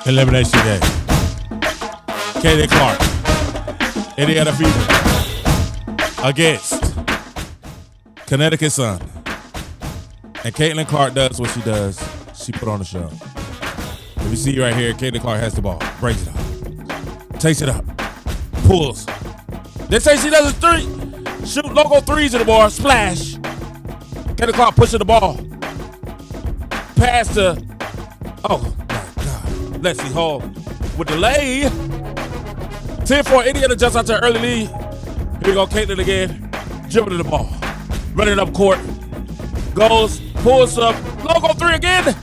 Elimination game. Caitlin Clark, Indiana Fever, against Connecticut Sun. And Caitlin Clark does what she does. She put on the show. If you see right here, Caitlin Clark has the ball. Brings it up. Takes it up. Pulls. They say she does a three. Shoot logo threes in the ball. Splash. Caitlin Clark pushing the ball. Pass to, oh my God. Lexi Hall with delay. 10-4, Indiana jumps out to an early lead. Here we go, Caitlin again. Dribbling the ball. Running up court. Goes, pulls up. Logo three again.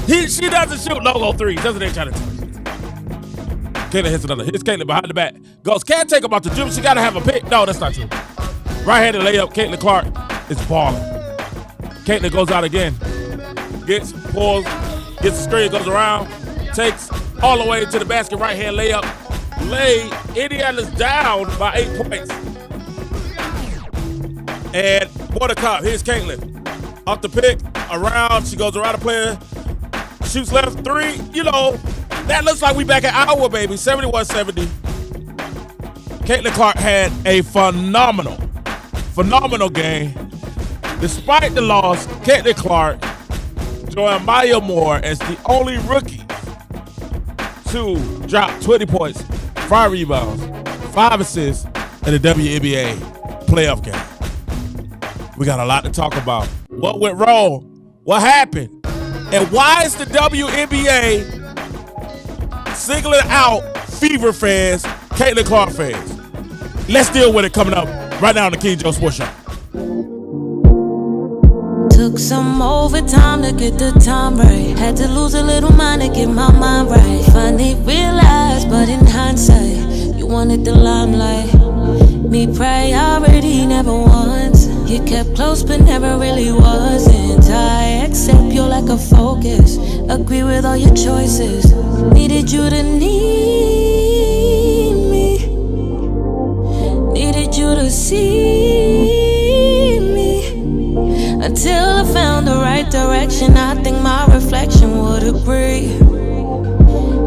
She doesn't shoot logo three. Doesn't they try to tell you? Caitlin hits another. Hits Caitlin behind the back. Goes, can't take him out the dribble. She got to have a pick. No, that's not true. Right-handed layup. Caitlin Clark is balling. Caitlin goes out again. Gets, pulls, gets the screen, goes around, takes all the way to the basket, right-hand layup. Indiana's down by 8 points. And more to come. Here's Caitlin. Off the pick, around. She goes around the player. Shoots left three. You know, that looks like we back at Iowa, baby. 71-70. Caitlin Clark had a phenomenal game. Despite the loss, Caitlin Clark joined Maya Moore as the only rookie to drop 20 points, 5 rebounds, 5 assists in the WNBA playoff game. We got a lot to talk about. What went wrong? What happened? And why is the WNBA singling out Fever fans, Caitlin Clark fans? Let's deal with it coming up right now on the King Joe Sports Show. Took some overtime to get the time right. Had to lose a little mind to get my mind right. Finally realized, but in hindsight, you wanted the limelight. Me priority never once. You kept close but never really wasn't. I accept you like a focus. Agree with all your choices. Needed you to need me. Needed you to see me. Until I found the right direction, I think my reflection would agree.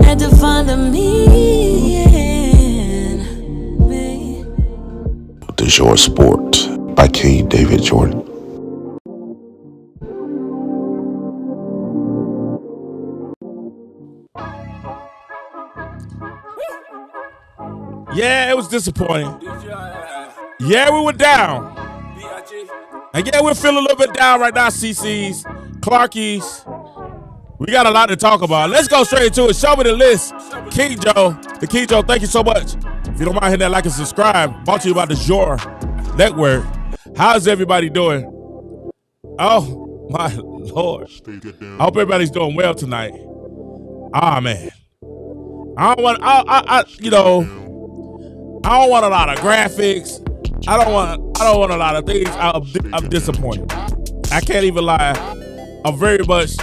Had to find the me in me. The Short Sport by King David Jordan. Yeah, it was disappointing. Yeah, we were down. And yeah, we're feeling a little bit down right now, CCs, Clarkies. We got a lot to talk about. Let's go straight to it. Show me the list. King Joe. The King Joe, thank you so much. If you don't mind hitting that like and subscribe, brought to you by the Shore Network. How's everybody doing? Oh, my Lord. I hope everybody's doing well tonight. Ah, man. I don't want a lot of graphics. I don't want a lot of things. I'm disappointed. I can't even lie. I'm very much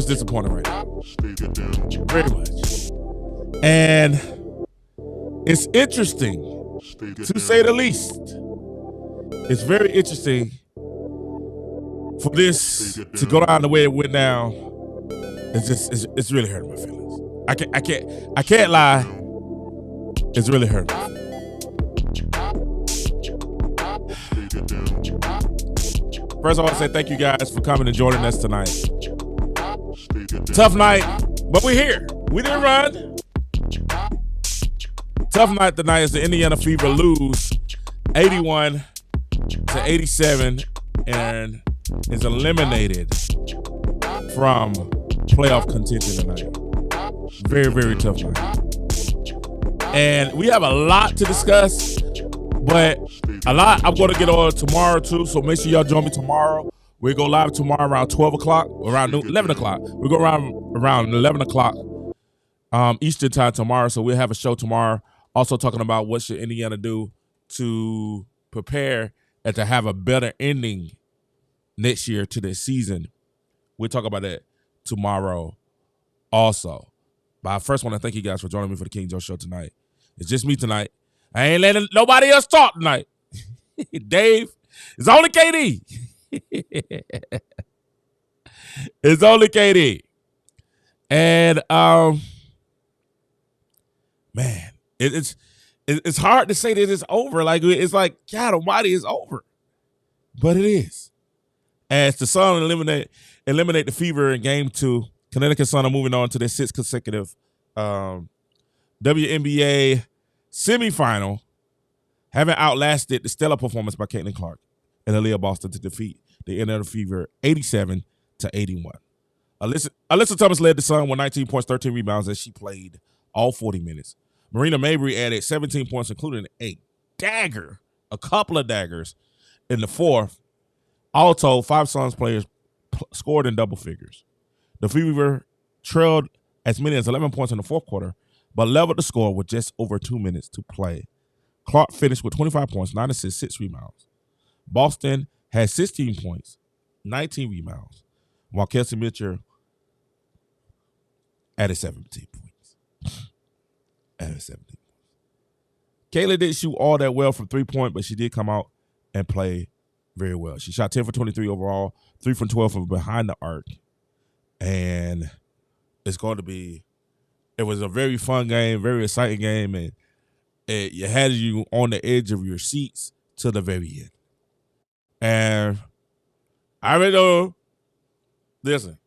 disappointed right now. Very much. And it's interesting, to say the least. It's very interesting for this to go down the way it went down. It's really hurting my feelings. I can't lie. It's really hurting me. First, I want to say thank you guys for coming and joining us tonight. Tough night, but we're here. We didn't run. Tough night tonight as the Indiana Fever lose 81-87 and is eliminated from playoff contention tonight. Very, very tough night. And we have a lot to discuss, but a lot I'm going to get on tomorrow too, so make sure y'all join me tomorrow. We go live tomorrow around 12 o'clock, around 11 o'clock. We go around 11 o'clock Eastern time tomorrow, so we'll have a show tomorrow also talking about what should Indiana do to prepare and to have a better ending next year to this season. We'll talk about that tomorrow also. But I first want to thank you guys for joining me for the King Joe Show tonight. It's just me tonight. I ain't letting nobody else talk tonight. Dave, it's only KD. It's only KD. And man, it's hard to say that it's over. Like, it's like, God almighty, it's over. But it is. As the Sun eliminate the Fever in Game 2, Connecticut Sun are moving on to their 6th consecutive WNBA semifinal, having outlasted the stellar performance by Caitlin Clark and Aaliyah Boston to defeat the Indiana Fever 87-81. Alyssa Thomas led the Sun with 19 points, 13 rebounds as she played all 40 minutes. Marina Mabry added 17 points, including a couple of daggers in the fourth. All told, 5 Suns players scored in double figures. The Fever trailed as many as 11 points in the fourth quarter, but leveled the score with just over 2 minutes to play. Clark finished with 25 points, 9 assists, 6 rebounds. Boston had 16 points, 19 rebounds, while Kelsey Mitchell added 17 points. Kayla didn't shoot all that well from 3-point, but she did come out and play very well. She shot 10 for 23 overall, 3 from 12 from behind the arc. And it was a very fun game, very exciting game, and it had you on the edge of your seats to the very end. And I really know, listen,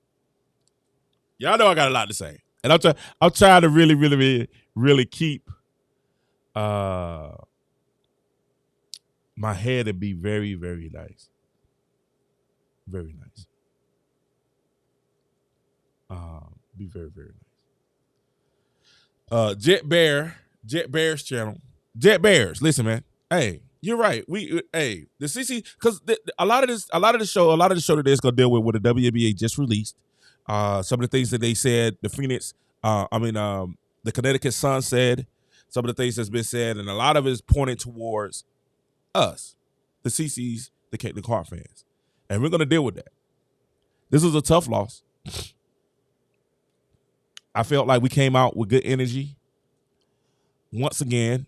y'all know I got a lot to say. And I'm trying to really, really, really keep my head and be very, very nice. Very nice. Be very, very nice. Jet Bears channel. Jet Bears, listen, man. Hey, you're right. The CC, because a lot of the show today is gonna deal with what the WNBA just released. Some of the things that they said, the Connecticut Sun said, some of the things that's been said, and a lot of it is pointed towards us, the CCs, the Caitlin Clark fans. And we're going to deal with that. This was a tough loss. I felt like we came out with good energy. Once again,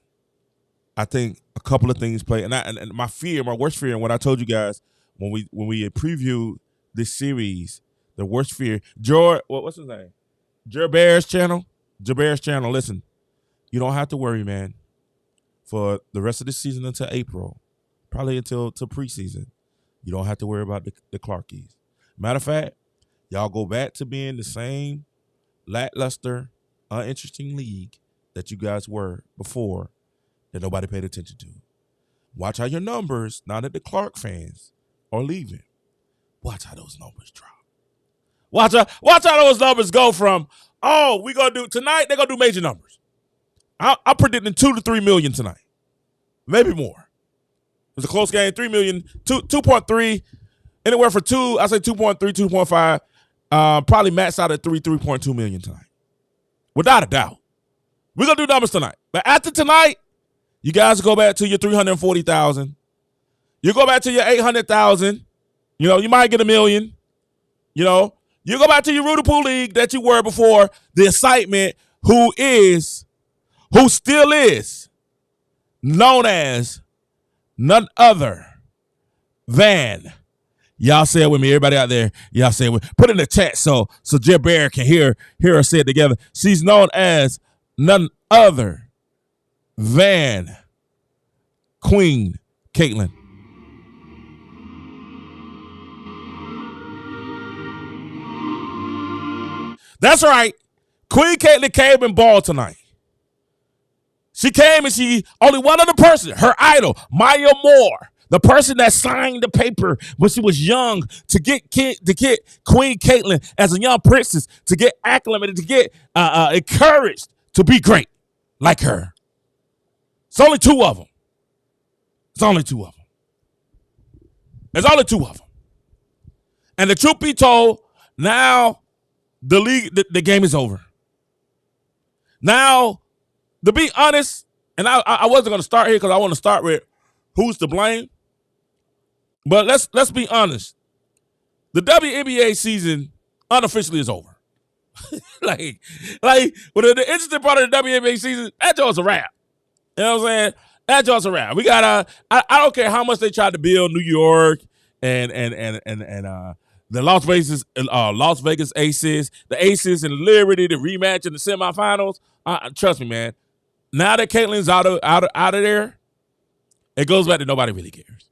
I think a couple of things played. And my worst fear, and what I told you guys when we previewed this series, the worst fear, what's his name? Bears channel. Listen, you don't have to worry, man. For the rest of the season until April, probably until preseason, you don't have to worry about the Clarkies. Matter of fact, y'all go back to being the same lackluster, uninteresting league that you guys were before that nobody paid attention to. Watch how your numbers, now that the Clark fans are leaving, watch how those numbers drop. Watch how those numbers go from, we're going to do, tonight they're going to do major numbers. I'm predicting 2 to 3 million tonight. Maybe more. It was a close game, 3 million, 2.3, anywhere for 2, I say 2.3, 2.5, probably max out at 3.2 million tonight. Without a doubt. We're going to do numbers tonight. But after tonight, you guys go back to your 340,000. You go back to your 800,000. You know, you might get $1 million. You know, you go back to your Rudy Pool League that you were before the excitement, who still is known as none other than, y'all say it with me, everybody out there, y'all say it with, put it in the chat so Jet Bear can hear us say it together. She's known as none other than Queen Caitlin. That's right. Queen Caitlin came and balled tonight. She came and only one other person, her idol, Maya Moore, the person that signed the paper when she was young to get Queen Caitlin as a young princess, to get acclimated, to get encouraged to be great like her. It's only two of them. And the truth be told, now the game is over. Now, to be honest, and I wasn't going to start here because I want to start with who's to blame. But let's be honest. The WNBA season unofficially is over. like the interesting part of the WNBA season, that joint's a wrap. You know what I'm saying? That joint's a wrap. We got I don't care how much they tried to build New York and the Las Vegas Aces, the Aces and Liberty, the rematch in the semifinals. Trust me, man. now that Caitlin's out of there, it goes back to nobody really cares.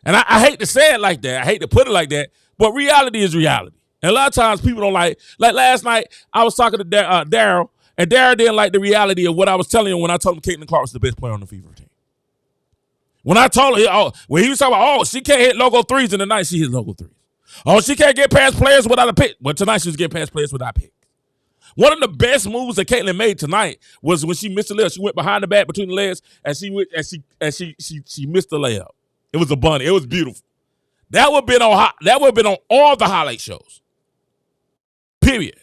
And I hate to say it like that. I hate to put it like that. But reality is reality. And a lot of times people don't like last night, I was talking to Daryl, and Daryl didn't like the reality of what I was telling him when I told him Caitlin Clark was the best player on the Fever team. When I told him, when he was talking about, she can't hit logo threes in the night, she hit logo threes. She can't get past players without a pick. Well, tonight she was getting past players without picks. One of the best moves that Caitlin made tonight was when she missed the layup. She went behind the back between the legs, and she missed the layup. It was a bunny. It was beautiful. That would have been on all the highlight shows. Period.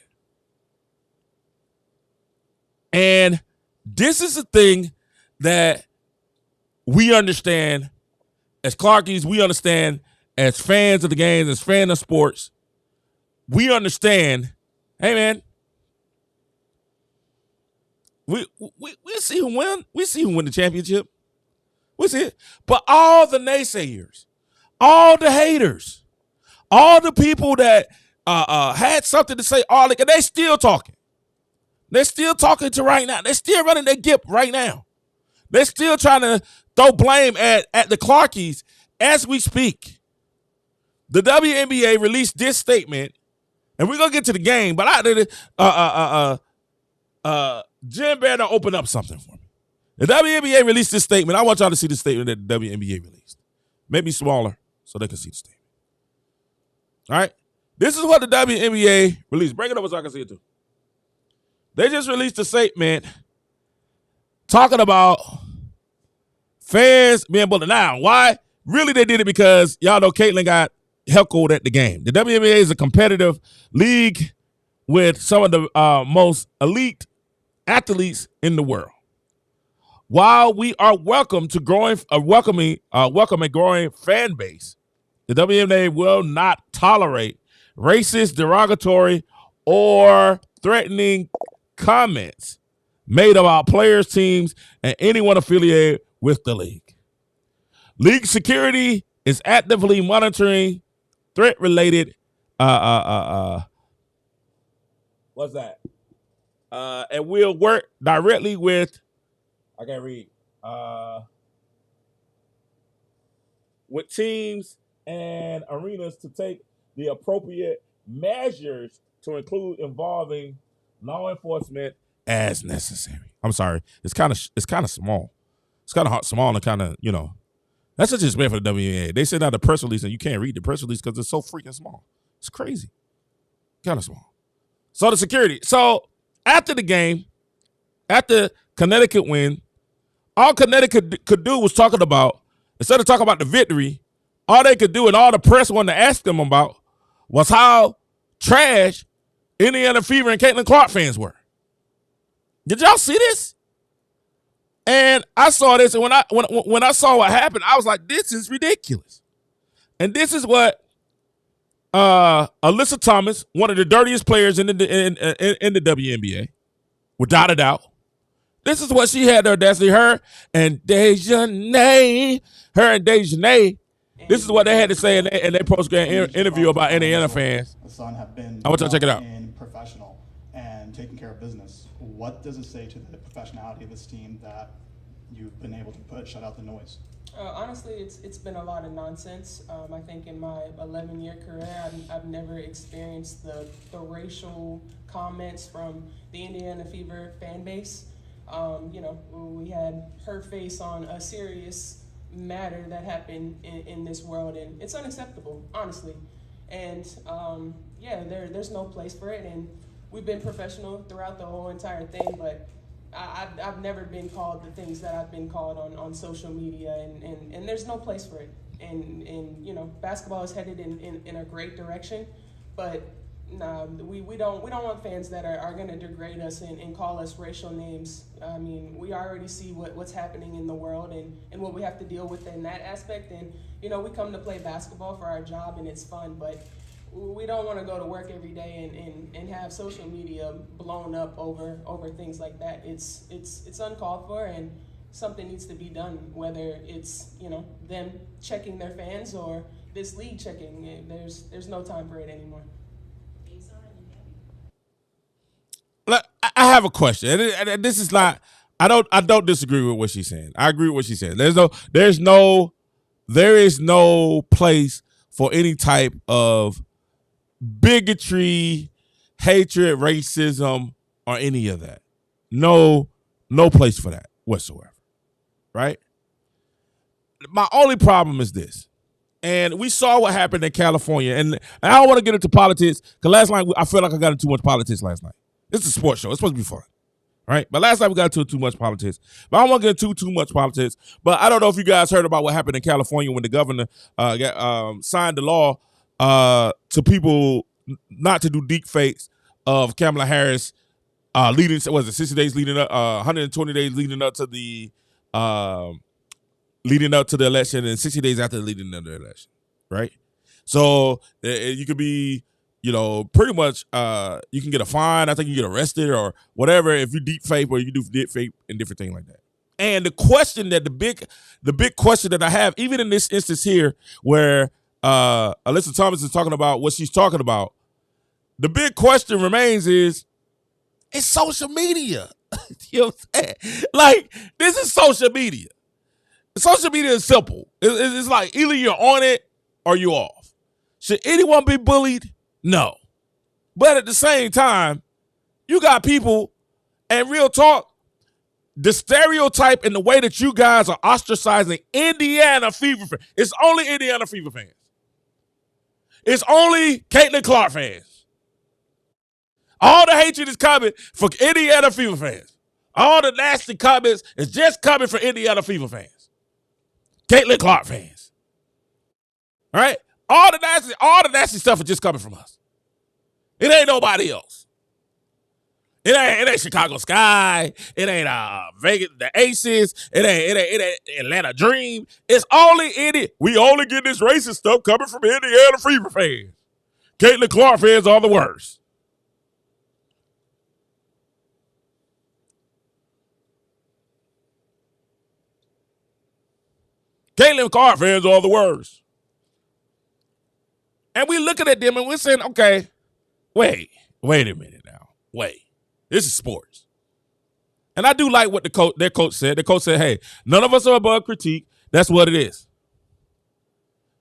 And this is the thing that we understand as Clarkies, we understand as fans of the games, as fans of sports. We understand, hey man, we see who win. We see who win the championship. We see it. But all the naysayers, all the haters, all the people that had something to say, they still talking. They're still talking to right now. They're still running their gip right now. They're still trying to throw blame at the Clarkies as we speak. The WNBA released this statement, and we're gonna get to the game, but Jim better open up something for me. The WNBA released this statement. I want y'all to see the statement that the WNBA released. Maybe smaller so they can see the statement. All right? This is what the WNBA released. Bring it over so I can see it too. They just released a statement talking about fans being bullied. Now, why? Really, they did it because y'all know Caitlin got heckled at the game. The WNBA is a competitive league with some of the most elite athletes in the world. While we are welcome to welcome a growing fan base, the WNBA will not tolerate racist, derogatory, or threatening comments made about players, teams, and anyone affiliated with the league. League security is actively monitoring threat-related what's that? And we'll work directly with with teams and arenas to take the appropriate measures to include involving law enforcement as necessary. I'm sorry. It's kind of small. It's kind of small and kind of, that's just bad for the WNBA. They sent out a press release and you can't read the press release because it's so freaking small. It's crazy. Kind of small. So the security. So after the game, after Connecticut win, all Connecticut could do was instead of talking about the victory, all they could do and all the press wanted to ask them about was how trash Indiana Fever and Caitlin Clark fans were. Did y'all see this? And I saw this, and when I saw what happened, I was like, this is ridiculous. And this is what Alyssa Thomas, one of the dirtiest players in the WNBA, without a doubt, this is what she had the audacity. Her and Dejanay. This is what they had to say in their post-game interview about Indiana fans. Son have been I want you to check it out. And professional and taking care of business. What does it say to the professionality of this team that you've been able to shut out the noise? Honestly, it's been a lot of nonsense. I think in my 11-year career, I've never experienced the racial comments from the Indiana Fever fan base. We had her face on a serious matter that happened in this world, and it's unacceptable, honestly. And there's no place for it, and we've been professional throughout the whole entire thing, but I've never been called the things that I've been called on social media, and there's no place for it. And basketball is headed in a great direction, but we don't want fans that are going to degrade us and call us racial names. I mean, we already see what's happening in the world and what we have to deal with in that aspect. And we come to play basketball for our job and it's fun, but we don't want to go to work every day and have social media blown up over things like that. It's uncalled for, and something needs to be done, whether it's them checking their fans or this league checking. There's no time for it anymore. Look, I have a question, and this is not I don't disagree with what she's saying. I agree with what she's saying. There is no place for any type of bigotry, hatred, racism, or any of that. No place for that whatsoever. Right? My only problem is this. And we saw what happened in California. And I don't want to get into politics because last night I feel like I got into too much politics last night. It's a sports show. It's supposed to be fun. Right? But last night we got into too much politics. But I don't want to get into too much politics. But I don't know if you guys heard about what happened in California when the governor signed the law to people not to do deep fakes of Kamala Harris leading, was it 60 days leading up, 120 days leading up to the election and 60 days after leading up to the election, right? So you could be, pretty much you can get a fine. I think you get arrested or whatever if you deep fake or you do deep fake and different things like that. And the question that the big question that I have, even in this instance here, where Alyssa Thomas is talking about what she's talking about, the big question remains is, it's social media. You know what I'm saying? Like, this is social media. Social media is simple. It's like either you're on it or you're off. Should anyone be bullied? No. But at the same time, you got people, and real talk, the stereotype and the way that you guys are ostracizing Indiana Fever fans. It's only Indiana Fever fans. It's only Caitlin Clark fans. All the hatred is coming for Indiana Fever fans. All the nasty comments is just coming for Indiana Fever fans. Caitlin Clark fans. All right? All the nasty stuff is just coming from us. It ain't nobody else. It ain't Chicago Sky. It ain't Vegas, the Aces. It ain't Atlanta Dream. It's only we only get this racist stuff coming from Indiana Fever fans. Caitlin Clark fans are the worst. Caitlin Clark fans are the worst. And we looking at them and we're saying, okay, wait a minute now. Wait. This is sports. And I do like what their coach said. The coach said, hey, none of us are above critique. That's what it is.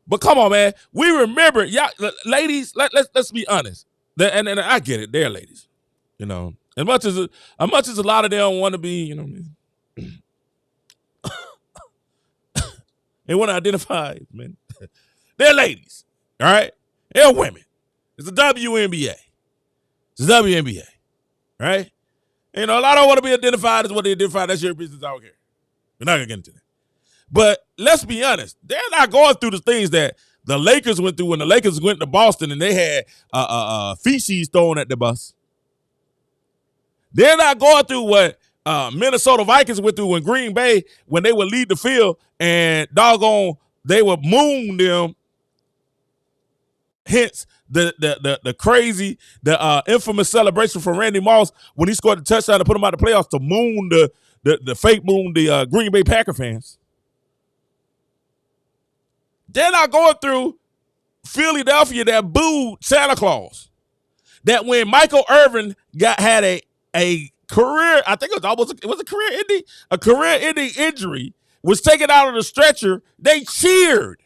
But come on, man. We remember, y'all, ladies, let's be honest. And I get it. They're ladies. As much as a lot of them want to be, they want to identify, man. They're ladies, all right? They're women. It's the WNBA. It's the WNBA, right? A lot don't want to be identified as what they identify. That's your business. I don't care. We're not going to get into that. But let's be honest. They're not going through the things that the Lakers went through when the Lakers went to Boston and they had feces thrown at the bus. They're not going through what Minnesota Vikings went through in Green Bay when they would lead the field and doggone they would moon them. Hence the crazy, the infamous celebration from Randy Moss when he scored the touchdown to put them out of the playoffs to moon the fake moon the Green Bay Packer fans. They're not going through Philadelphia that booed Santa Claus. That when Michael Irvin had a career, I think it was a career-ending injury, was taken out of the stretcher, they cheered.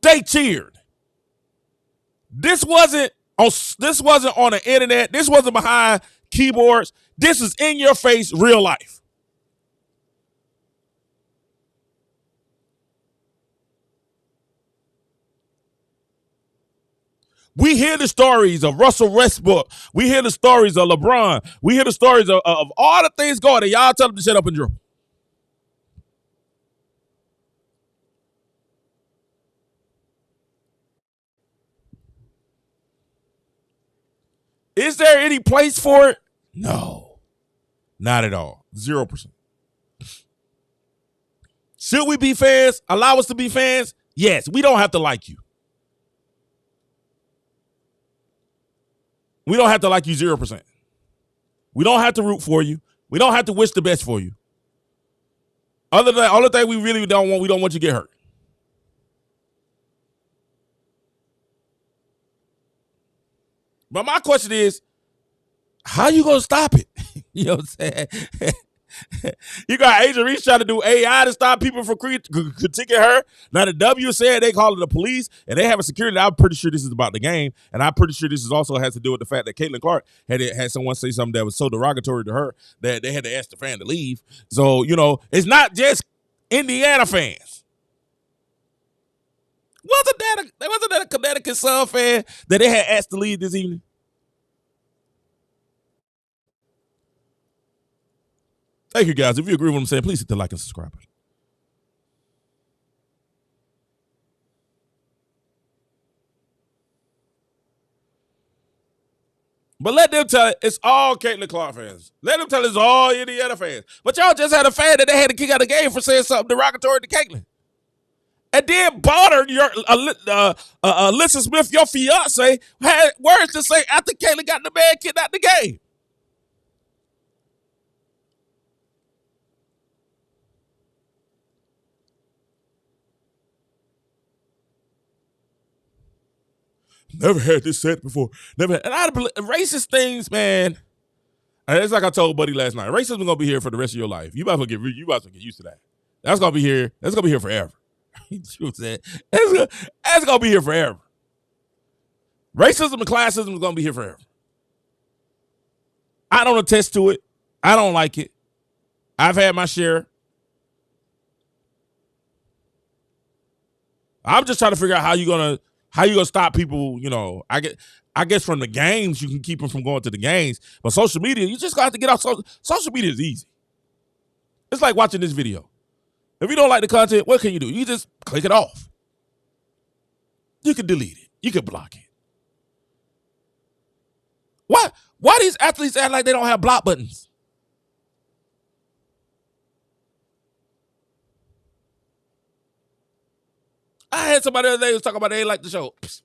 They cheered. This wasn't on the internet. This wasn't behind keyboards. This is in your face, real life. We hear the stories of Russell Westbrook. We hear the stories of LeBron. We hear the stories of all the things going on. Y'all tell them to shut up and dribble. Is there any place for it? No, not at all. 0%. Should we be fans? Allow us to be fans? Yes, we don't have to like you. We don't have to like you 0%. We don't have to root for you. We don't have to wish the best for you. Other than that, only thing we really don't want, we don't want you to get hurt. But my question is, how you gonna stop it? You know what I'm saying? You got Agent Reese trying to do AI to stop people from critiquing her. Now the W said they call it the police and they have a security. I'm pretty sure this is about the game, and I'm pretty sure this is also has to do with the fact that Caitlin Clark had someone say something that was so derogatory to her that they had to ask the fan to leave. So it's not just Indiana fans. Wasn't that a Connecticut Sun fan that they had asked to leave this evening? Thank you, guys. If you agree with what I'm saying, please hit the like and subscribe button. But let them tell it, it's all Caitlin Clark fans. Let them tell it's all Indiana fans. But y'all just had a fan that they had to kick out of the game for saying something derogatory to Caitlin. And then Bonner, Alyssa Smith, your fiance, had words to say after Caitlin got the man kicked out the game. Never had this said before. Never had. And I believe racist things, man. It's like I told Buddy last night. Racism is gonna be here for the rest of your life. You about to get used to that. That's gonna be here. That's gonna be here forever. You know what I'm saying? That's gonna be here forever. Racism and classism is gonna be here forever. I don't attest to it. I don't like it. I've had my share. I'm just trying to figure out how you gonna stop people. I guess from the games you can keep them from going to the games, but social media, you just got to get off. Social media is easy. It's like watching this video. If you don't like the content, what can you do? You just click it off. You can delete it. You can block it. Why these athletes act like they don't have block buttons? I had somebody the other day who was talking about they like the show. Psst.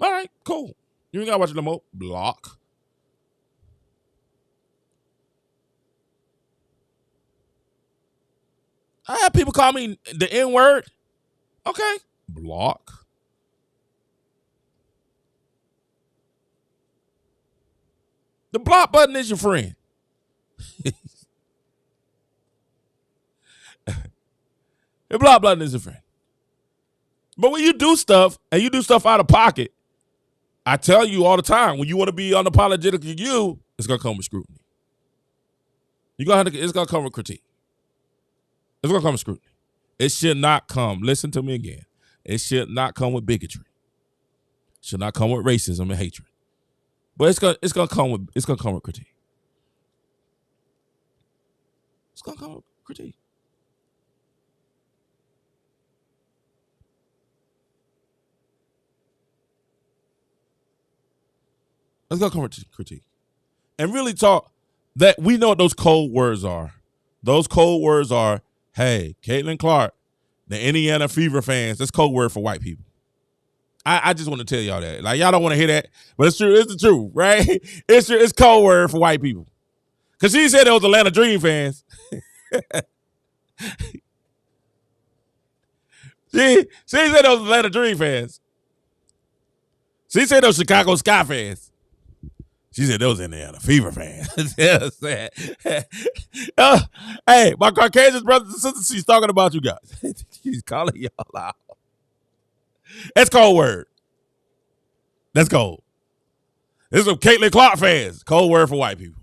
All right, cool. You ain't gotta watch it no more. Block. I have people call me the N-word. Okay. Block. The block button is your friend. The block button is your friend. But when you do stuff, and you do stuff out of pocket, I tell you all the time, when you want to be unapologetically you, it's going to come with scrutiny. It's going to come with critique. It's going to come with scrutiny. It should not come, listen to me again, it should not come with bigotry. It should not come with racism and hatred. But it's gonna come with critique. It's gonna come with critique. It's gonna come with critique. And really talk that we know what those cold words are. Those cold words are, hey, Caitlin Clark, the Indiana Fever fans, that's code word for white people. I just want to tell y'all that. Like, y'all don't want to hear that, but it's true. It's the truth, right? It's true. It's code word for white people. Because she said it was Atlanta Dream fans. She said those Atlanta Dream fans. She said those Chicago Sky fans. She said those Indiana Fever fans. Hey, my Caucasian brothers and sisters, she's talking about you guys. She's calling y'all out. That's cold word. That's cold. This is some Caitlin Clark fans. Cold word for white people.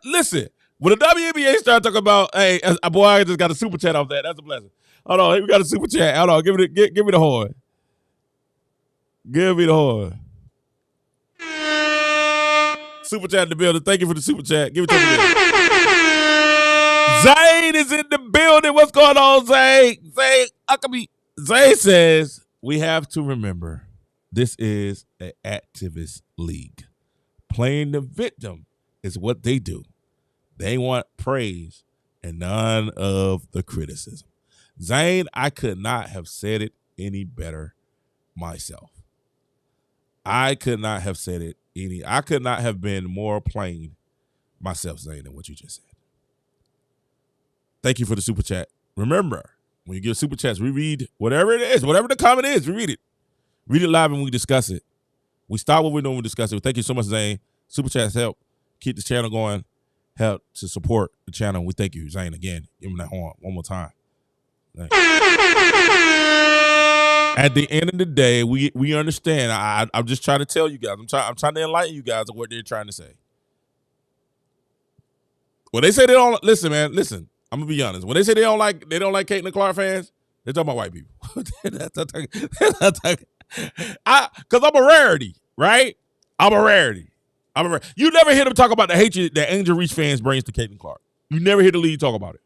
Listen, when the WNBA started talking about, hey, boy, I just got a super chat off that. That's a blessing. Hold on, we got a super chat. Hold on, give me the horn. Give me the horn. Super chat in the building. Thank you for the super chat. Give it to me. Zane is in the building. What's going on, Zane? Zane says, we have to remember this is an activist league. Playing the victim is what they do. They want praise and none of the criticism. Zane, I could not have said it any better myself. I could not have been more plain myself, Zane, than what you just said. Thank you for the super chat. Remember, when you give super chats, we read whatever it is, whatever the comment is, we read it. Read it live and we discuss it. We stop what we're doing, we discuss it. Thank you so much, Zane. Super chats help keep the channel going, help to support the channel. We thank you, Zane, again. Give him that horn one more time. At the end of the day, we understand. I'm just trying to tell you guys. I'm trying to enlighten you guys of what they're trying to say. When they say they don't listen, man. Listen, I'm gonna be honest. When they say they don't like Caitlin Clark fans, they're talking about white people. Because I'm a rarity, right? I'm a rarity. You never hear them talk about the hatred that Angel Reese fans brings to Caitlin Clark. You never hear the league talk about it.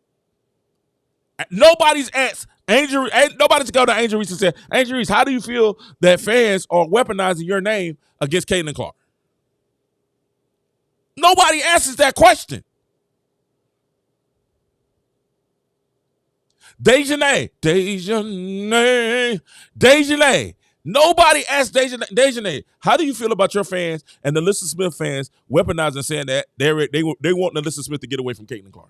Nobody's asked Angel. Nobody's go to Angel Reese and said, Angel Reese, how do you feel that fans are weaponizing your name against Caitlin Clark? Nobody answers that question. Dejanay. Nobody asked Dejanay, how do you feel about your fans and the Alyssa Smith fans weaponizing, saying that they want Alyssa Smith to get away from Caitlin Clark?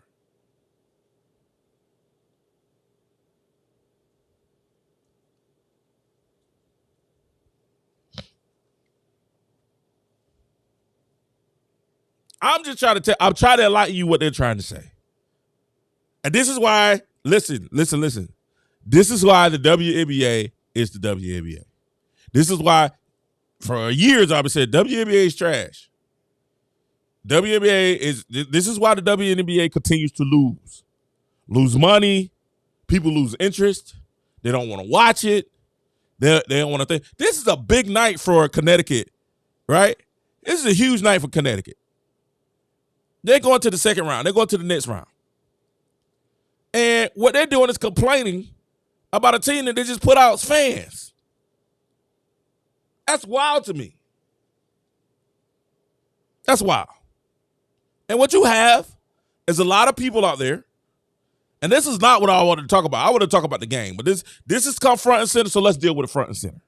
I'm trying to enlighten you what they're trying to say. And this is why, listen. This is why the WNBA is the WNBA. This is why, for years, I've been saying WNBA is trash. This is why the WNBA continues to lose money. People lose interest. They don't want to watch it. They don't want to think. This is a big night for Connecticut, right? This is a huge night for Connecticut. They're going to the second round. They're going to the next round. And what they're doing is complaining about a team that they just put out as fans. That's wild to me. That's wild. And what you have is a lot of people out there, and this is not what I wanted to talk about. I want to talk about the game, but this has come front and center, so let's deal with it front and center.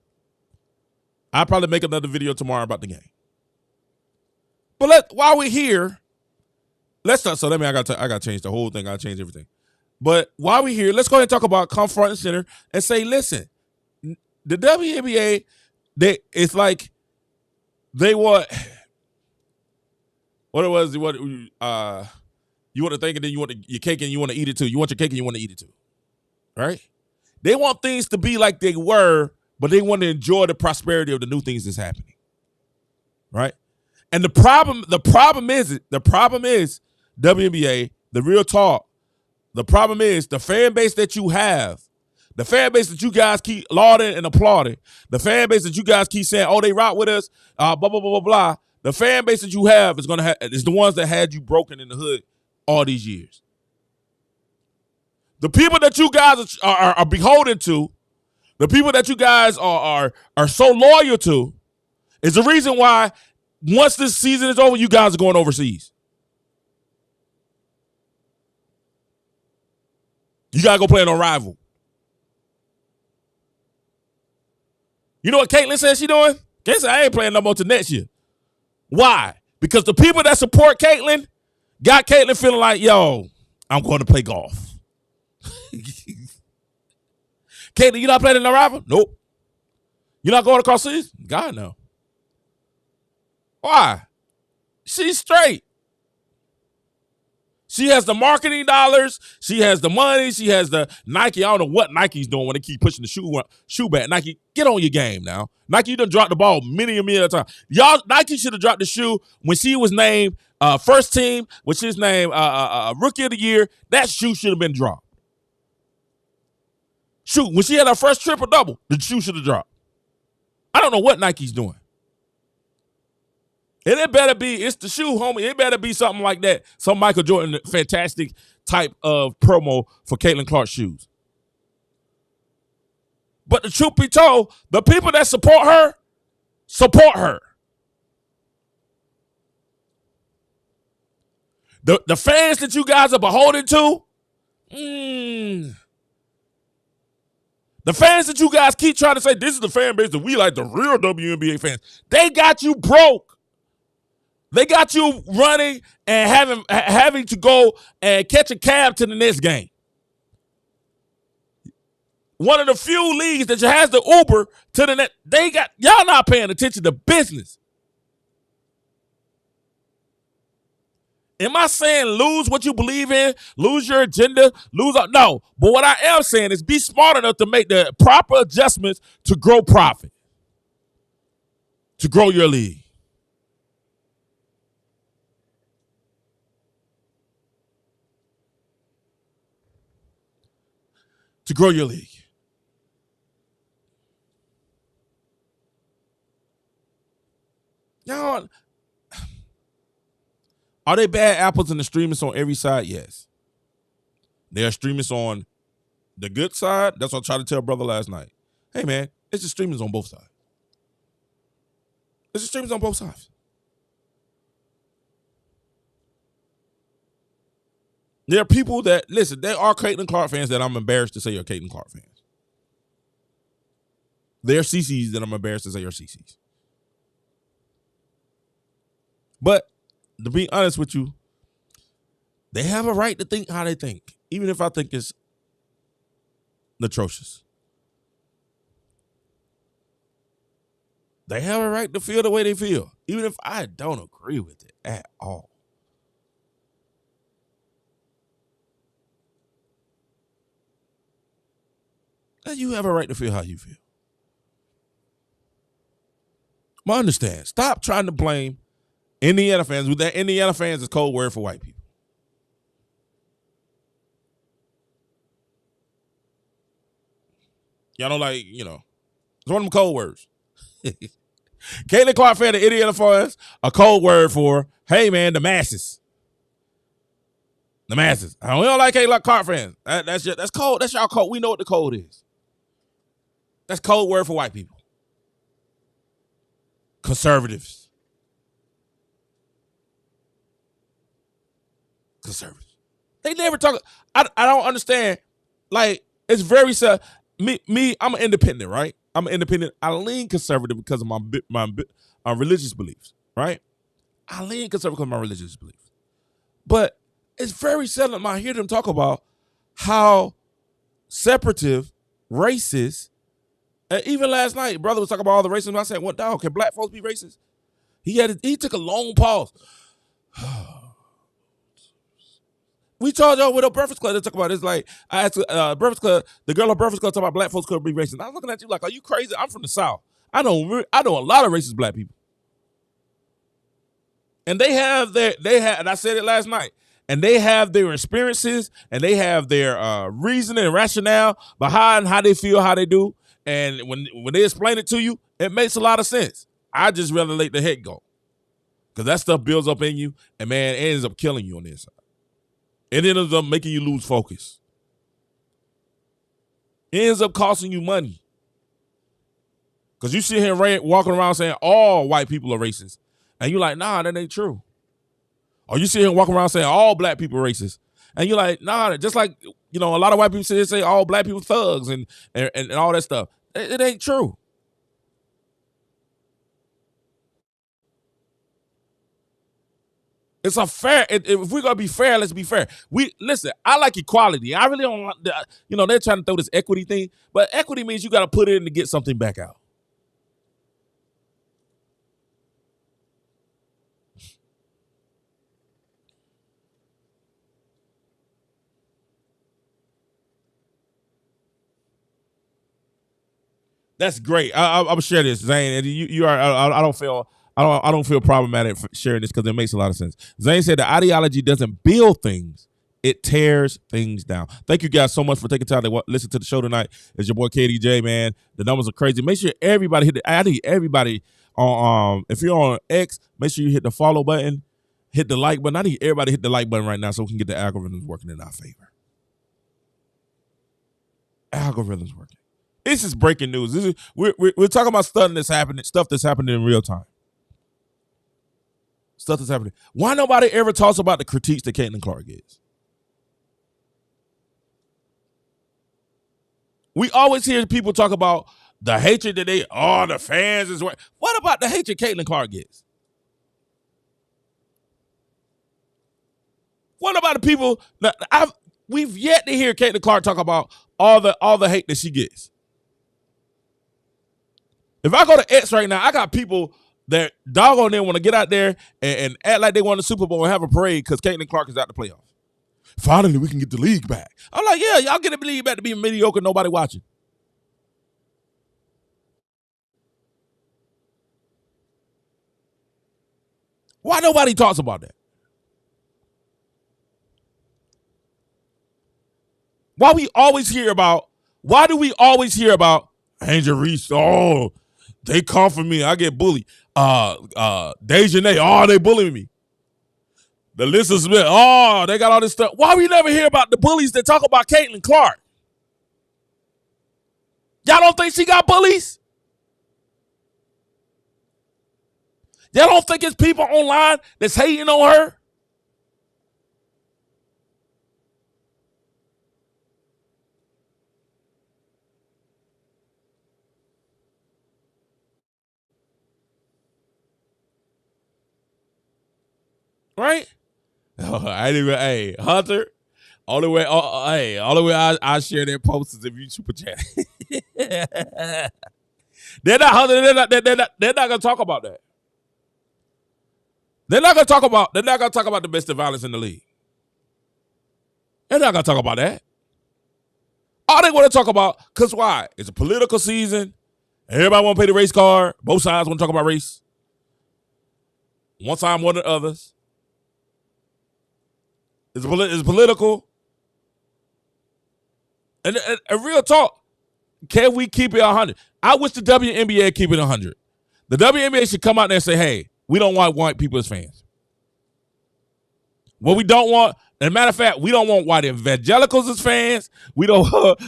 I'll probably make another video tomorrow about the game. But while we're here, let's not. So I got to change the whole thing. I got to change everything. But while we're here, let's go ahead and talk about come front and center and say, listen, the WNBA, it's like they want what it was. You want to think, and then you want your cake and you want to eat it too. You want your cake and you want to eat it too, right? They want things to be like they were, but they want to enjoy the prosperity of the new things that's happening, right? And the problem is WNBA, the real talk. The problem is the fan base that you have, the fan base that you guys keep lauding and applauding, the fan base that you guys keep saying, oh, they rock with us, blah, blah, blah, blah, blah. The fan base that you have is the ones that had you broken in the hood all these years. The people that you guys are beholden to, the people that you guys are so loyal to, is the reason why once this season is over, you guys are going overseas. You got to go play on rival. You know what Caitlin said she doing? Caitlin said, I ain't playing no more till next year. Why? Because the people that support Caitlin got Caitlin feeling like, yo, I'm going to play golf. Caitlin, you not playing in the rival? Nope. You not going across seas? God, no. Why? She's straight. She has the marketing dollars. She has the money. She has the Nike. I don't know what Nike's doing when they keep pushing the shoe back. Nike, get on your game now. Nike, you done dropped the ball many a time. Y'all, Nike should have dropped the shoe when she was named first team, when she was named rookie of the year. That shoe should have been dropped. Shoot, when she had her first triple-double, the shoe should have dropped. I don't know what Nike's doing. And it better be, it's the shoe, homie. It better be something like that. Some Michael Jordan fantastic type of promo for Caitlin Clark's shoes. But the truth be told, the people that support her. The fans that you guys are beholden to, the fans that you guys keep trying to say, this is the fan base that we like, the real WNBA fans, they got you broke. They got you running and having to go and catch a cab to the next game. One of the few leagues that has the Uber to the net. Y'all not paying attention to business. Am I saying lose what you believe in, lose your agenda, no. But what I am saying is be smart enough to make the proper adjustments to grow profit, to grow your league. To grow your league. Y'all, are they bad apples and the streamers on every side? Yes. There are streamers on the good side. That's what I tried to tell brother last night. Hey, man, it's the streamers on both sides. It's the streamers on both sides. There are people that, listen, there are Caitlin Clark fans that I'm embarrassed to say are Caitlin Clark fans. There are CCs that I'm embarrassed to say are CCs. But to be honest with you, they have a right to think how they think, even if I think it's atrocious. They have a right to feel the way they feel, even if I don't agree with it at all. And you have a right to feel how you feel. But understand, stop trying to blame Indiana fans. With that, Indiana fans is code word for white people. Y'all don't like, it's one of them code words. Caitlin Clark fan, the Indiana fans, a code word for, hey man, the masses. The masses. We don't like Caitlin Clark fans. That's code. That's y'all code. We know what the code is. That's code word for white people. Conservatives. They never talk. I don't understand. Like, it's very sad. Me, I'm an independent, right? I'm an independent. I lean conservative because of my religious beliefs, right? I lean conservative because of my religious beliefs. But it's very seldom I hear them talk about how separative, racist, and even last night, brother was talking about all the racism. I said, what dog? Can black folks be racist? He took a long pause. We told y'all with a Breakfast Club, they talk about it. It's like, I asked Breakfast Club, the girl at Breakfast Club talking about black folks could be racist. I was looking at you like, are you crazy? I'm from the South. I know a lot of racist black people. And they have, and I said it last night, and they have their experiences, and they have their reasoning and rationale behind how they feel, how they do. And when they explain it to you, it makes a lot of sense. I just rather let the head go. Because that stuff builds up in you, and man, it ends up killing you on the inside. It ends up making you lose focus. It ends up costing you money. Because you sit here walking around saying all white people are racist. And you're like, nah, that ain't true. Or you sit here walking around saying all black people are racist. And you're like, nah, just like, a lot of white people say all black people thugs and all that stuff. It ain't true. It's a fair. If we're gonna be fair, let's be fair. Listen. I like equality. I really don't. They're trying to throw this equity thing, but equity means you got to put in to get something back out. That's great. I'm share this, Zane. And you are. I don't feel problematic for sharing this because it makes a lot of sense. Zane said the ideology doesn't build things; it tears things down. Thank you guys so much for taking time to listen to the show tonight. It's your boy KDJ, man. The numbers are crazy. Make sure everybody I need everybody on. If you're on X, make sure you hit the follow button, hit the like button. I need everybody to hit the like button right now so we can get the algorithms working in our favor. Algorithms working. This is breaking news. We're talking about stuff that's happening in real time. Stuff that's happening. Why nobody ever talks about the critiques that Caitlin Clark gets? We always hear people talk about the hatred that the fans is right. What about the hatred Caitlin Clark gets? What about the people that we've yet to hear Caitlin Clark talk about all the hate that she gets. If I go to X right now, I got people that dog on there want to get out there and act like they won the Super Bowl and have a parade because Caitlin Clark is out the playoffs. Finally, we can get the league back. I'm like, yeah, y'all get the league back to being mediocre, nobody watching. Why nobody talks about that? Why do we always hear about Angel Reese? Oh, they come for me. I get bullied. Dejanay, oh, they bullying me. Alyssa Smith, oh, they got all this stuff. Why we never hear about the bullies that talk about Caitlin Clark? Y'all don't think she got bullies? Y'all don't think it's people online that's hating on her? Right? Oh, I didn't even, hey, Hunter, only way I share their posts is if you super chat. They're not gonna talk about that. They're not gonna talk about domestic violence in the league. They're not gonna talk about that. All they want to talk about, because why? It's a political season. Everybody want to play the race card. Both sides want to talk about race. One side more than others. It's political. And real talk, can we keep it 100? I wish the WNBA keep it 100. The WNBA should come out there and say, hey, we don't want white people as fans. What we don't want, as a matter of fact, we don't want white evangelicals as fans. We don't want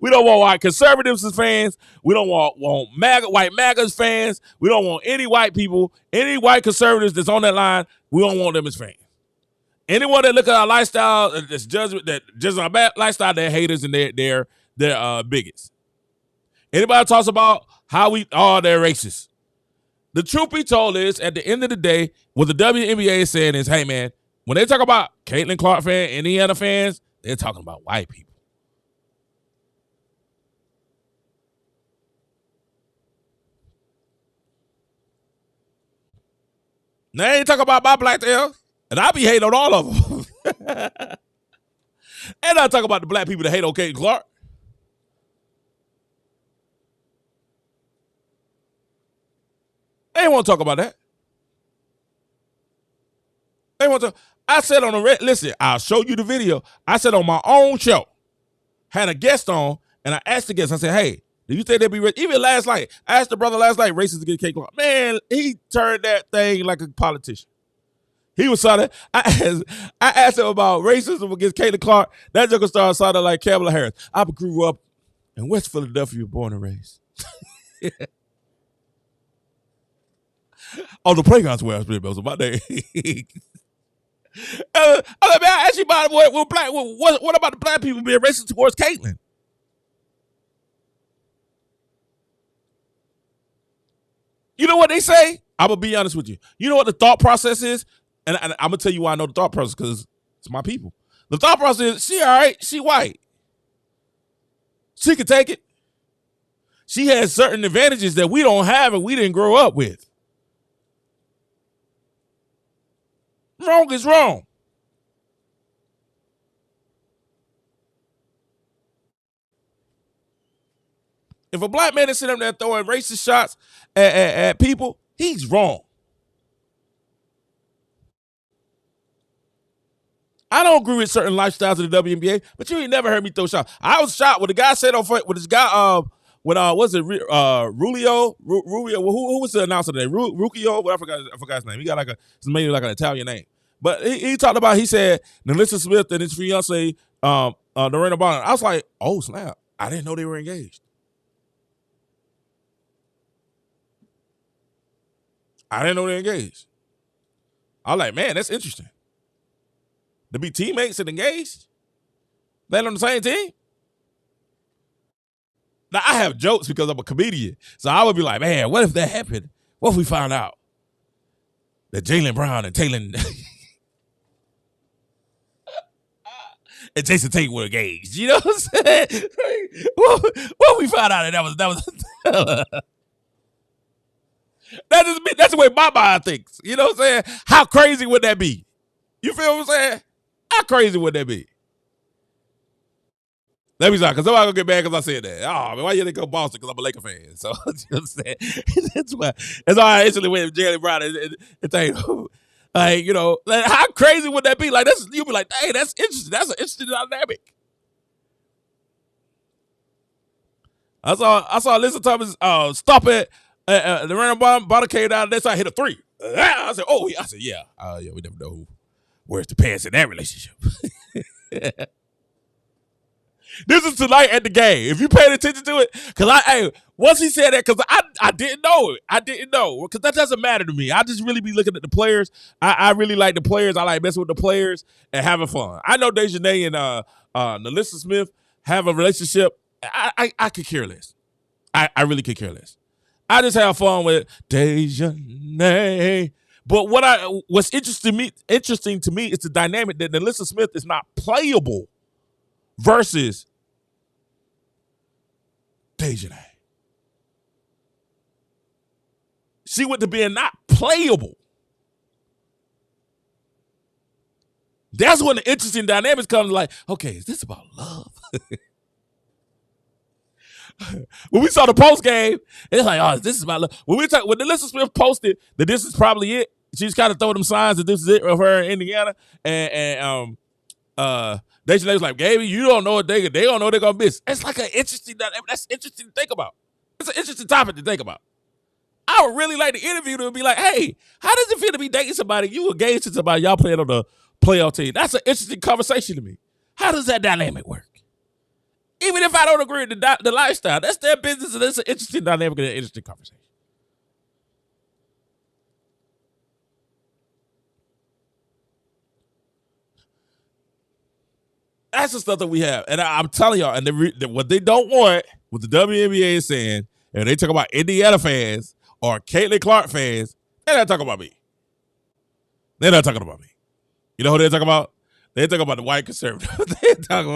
white conservatives as fans. We don't want white MAGA as fans. We don't want any white people, any white conservatives that's on that line. We don't want them as fans. Anyone that look at our lifestyle, that's just our bad lifestyle, they're haters and they're bigots. Anybody talks about how they're racist. The truth be told is, at the end of the day, what the WNBA is saying is, hey man, when they talk about Caitlin Clark fans, any other fans, they're talking about white people. They ain't talking about my black tails. And I be hating on all of them. And I talk about the black people that hate on Caitlin Clark. They ain't want to talk about that. They want to. I said on the listen, I'll show you the video. I said on my own show, had a guest on, and I asked the guest, I said, hey, do you think they'd be racist? Even last night, I asked the brother last night, racist against Caitlin Clark. Man, he turned that thing like a politician. He was sounding. I asked him about racism against Caitlin Clark. That joker started sounding like Kamala Harris. I grew up in West Philadelphia, born and raised. On the playgrounds where I was playing, so my day. I asked you about what about the black people being racist towards Caitlin? You know what they say? I'm gonna be honest with you. You know what the thought process is? And I'm going to tell you why I know the thought process, because it's my people. The thought process is, she all right, she white. She can take it. She has certain advantages that we don't have and we didn't grow up with. Wrong is wrong. If a black man is sitting up there throwing racist shots at people, he's wrong. I don't agree with certain lifestyles of the WNBA, but you ain't never heard me throw shots. I was shocked when the guy said with this guy, Rulio? Who was the announcer today? Rucchio? Well, I forgot his name. He got maybe like an Italian name. But he talked about, he said, Alyssa Smith and his fiance, Lorena Bonner. I was like, oh snap. I didn't know they were engaged. I didn't know they were engaged. I was like, man, that's interesting. To be teammates and engaged? They on the same team? Now, I have jokes because I'm a comedian. So I would be like, man, what if that happened? What if we found out that Jaylen Brown and Taylor and Jason Tate were engaged. You know what I'm saying? Well, we found out that was that's the way my mind thinks. You know what I'm saying? How crazy would that be? You feel what I'm saying? How crazy would that be? Let me stop, because somebody gonna get mad because I said that. Oh man, why you didn't go Boston? Because I'm a Laker fan. So you know what I'm saying? That's why. That's why I instantly went with Jalen Brown and think, like, you know, like, how crazy would that be? Like, that's, you'll be like, hey, that's interesting. That's an interesting dynamic. I saw Lisa Thomas stop it. The random ball came down. That's how I hit a three. I said, oh, I said, yeah, we never know where's the pass in that relationship. This is tonight at the game. If you paid attention to it, because once he said that, because I didn't know it. I didn't know, because that doesn't matter to me. I just really be looking at the players. I really like the players. I like messing with the players and having fun. I know Dejanay and Nalissa Smith have a relationship. I could care less. I really could care less. I just have fun with Dejanay. But what's interesting to me is the dynamic that Nalissa Smith is not playable versus Dejanay. She went to being not playable. That's when the interesting dynamics comes, like, okay, is this about love? When we saw the post game, it's like, oh, this is about love. When Nalissa Smith posted that this is probably it, she's kind of throwing them signs that this is it of her in Indiana, and Dejanay was like, Gaby, you don't know what they don't know they're gonna miss. It's like an interesting. That's interesting to think about. It's an interesting topic to think about. I would really like to interview them and be like, hey, how does it feel to be dating somebody? You engaged to somebody, y'all playing on the playoff team. That's an interesting conversation to me. How does that dynamic work? Even if I don't agree with the lifestyle, that's their business, and it's an interesting dynamic and an interesting conversation. That's the stuff that we have. And I'm telling y'all, and what they don't want, what the WNBA is saying, and they talk about Indiana fans or Caitlin Clark fans, they're not talking about me. They're not talking about me. You know who they're talking about? They're talking about the white conservative. They're talking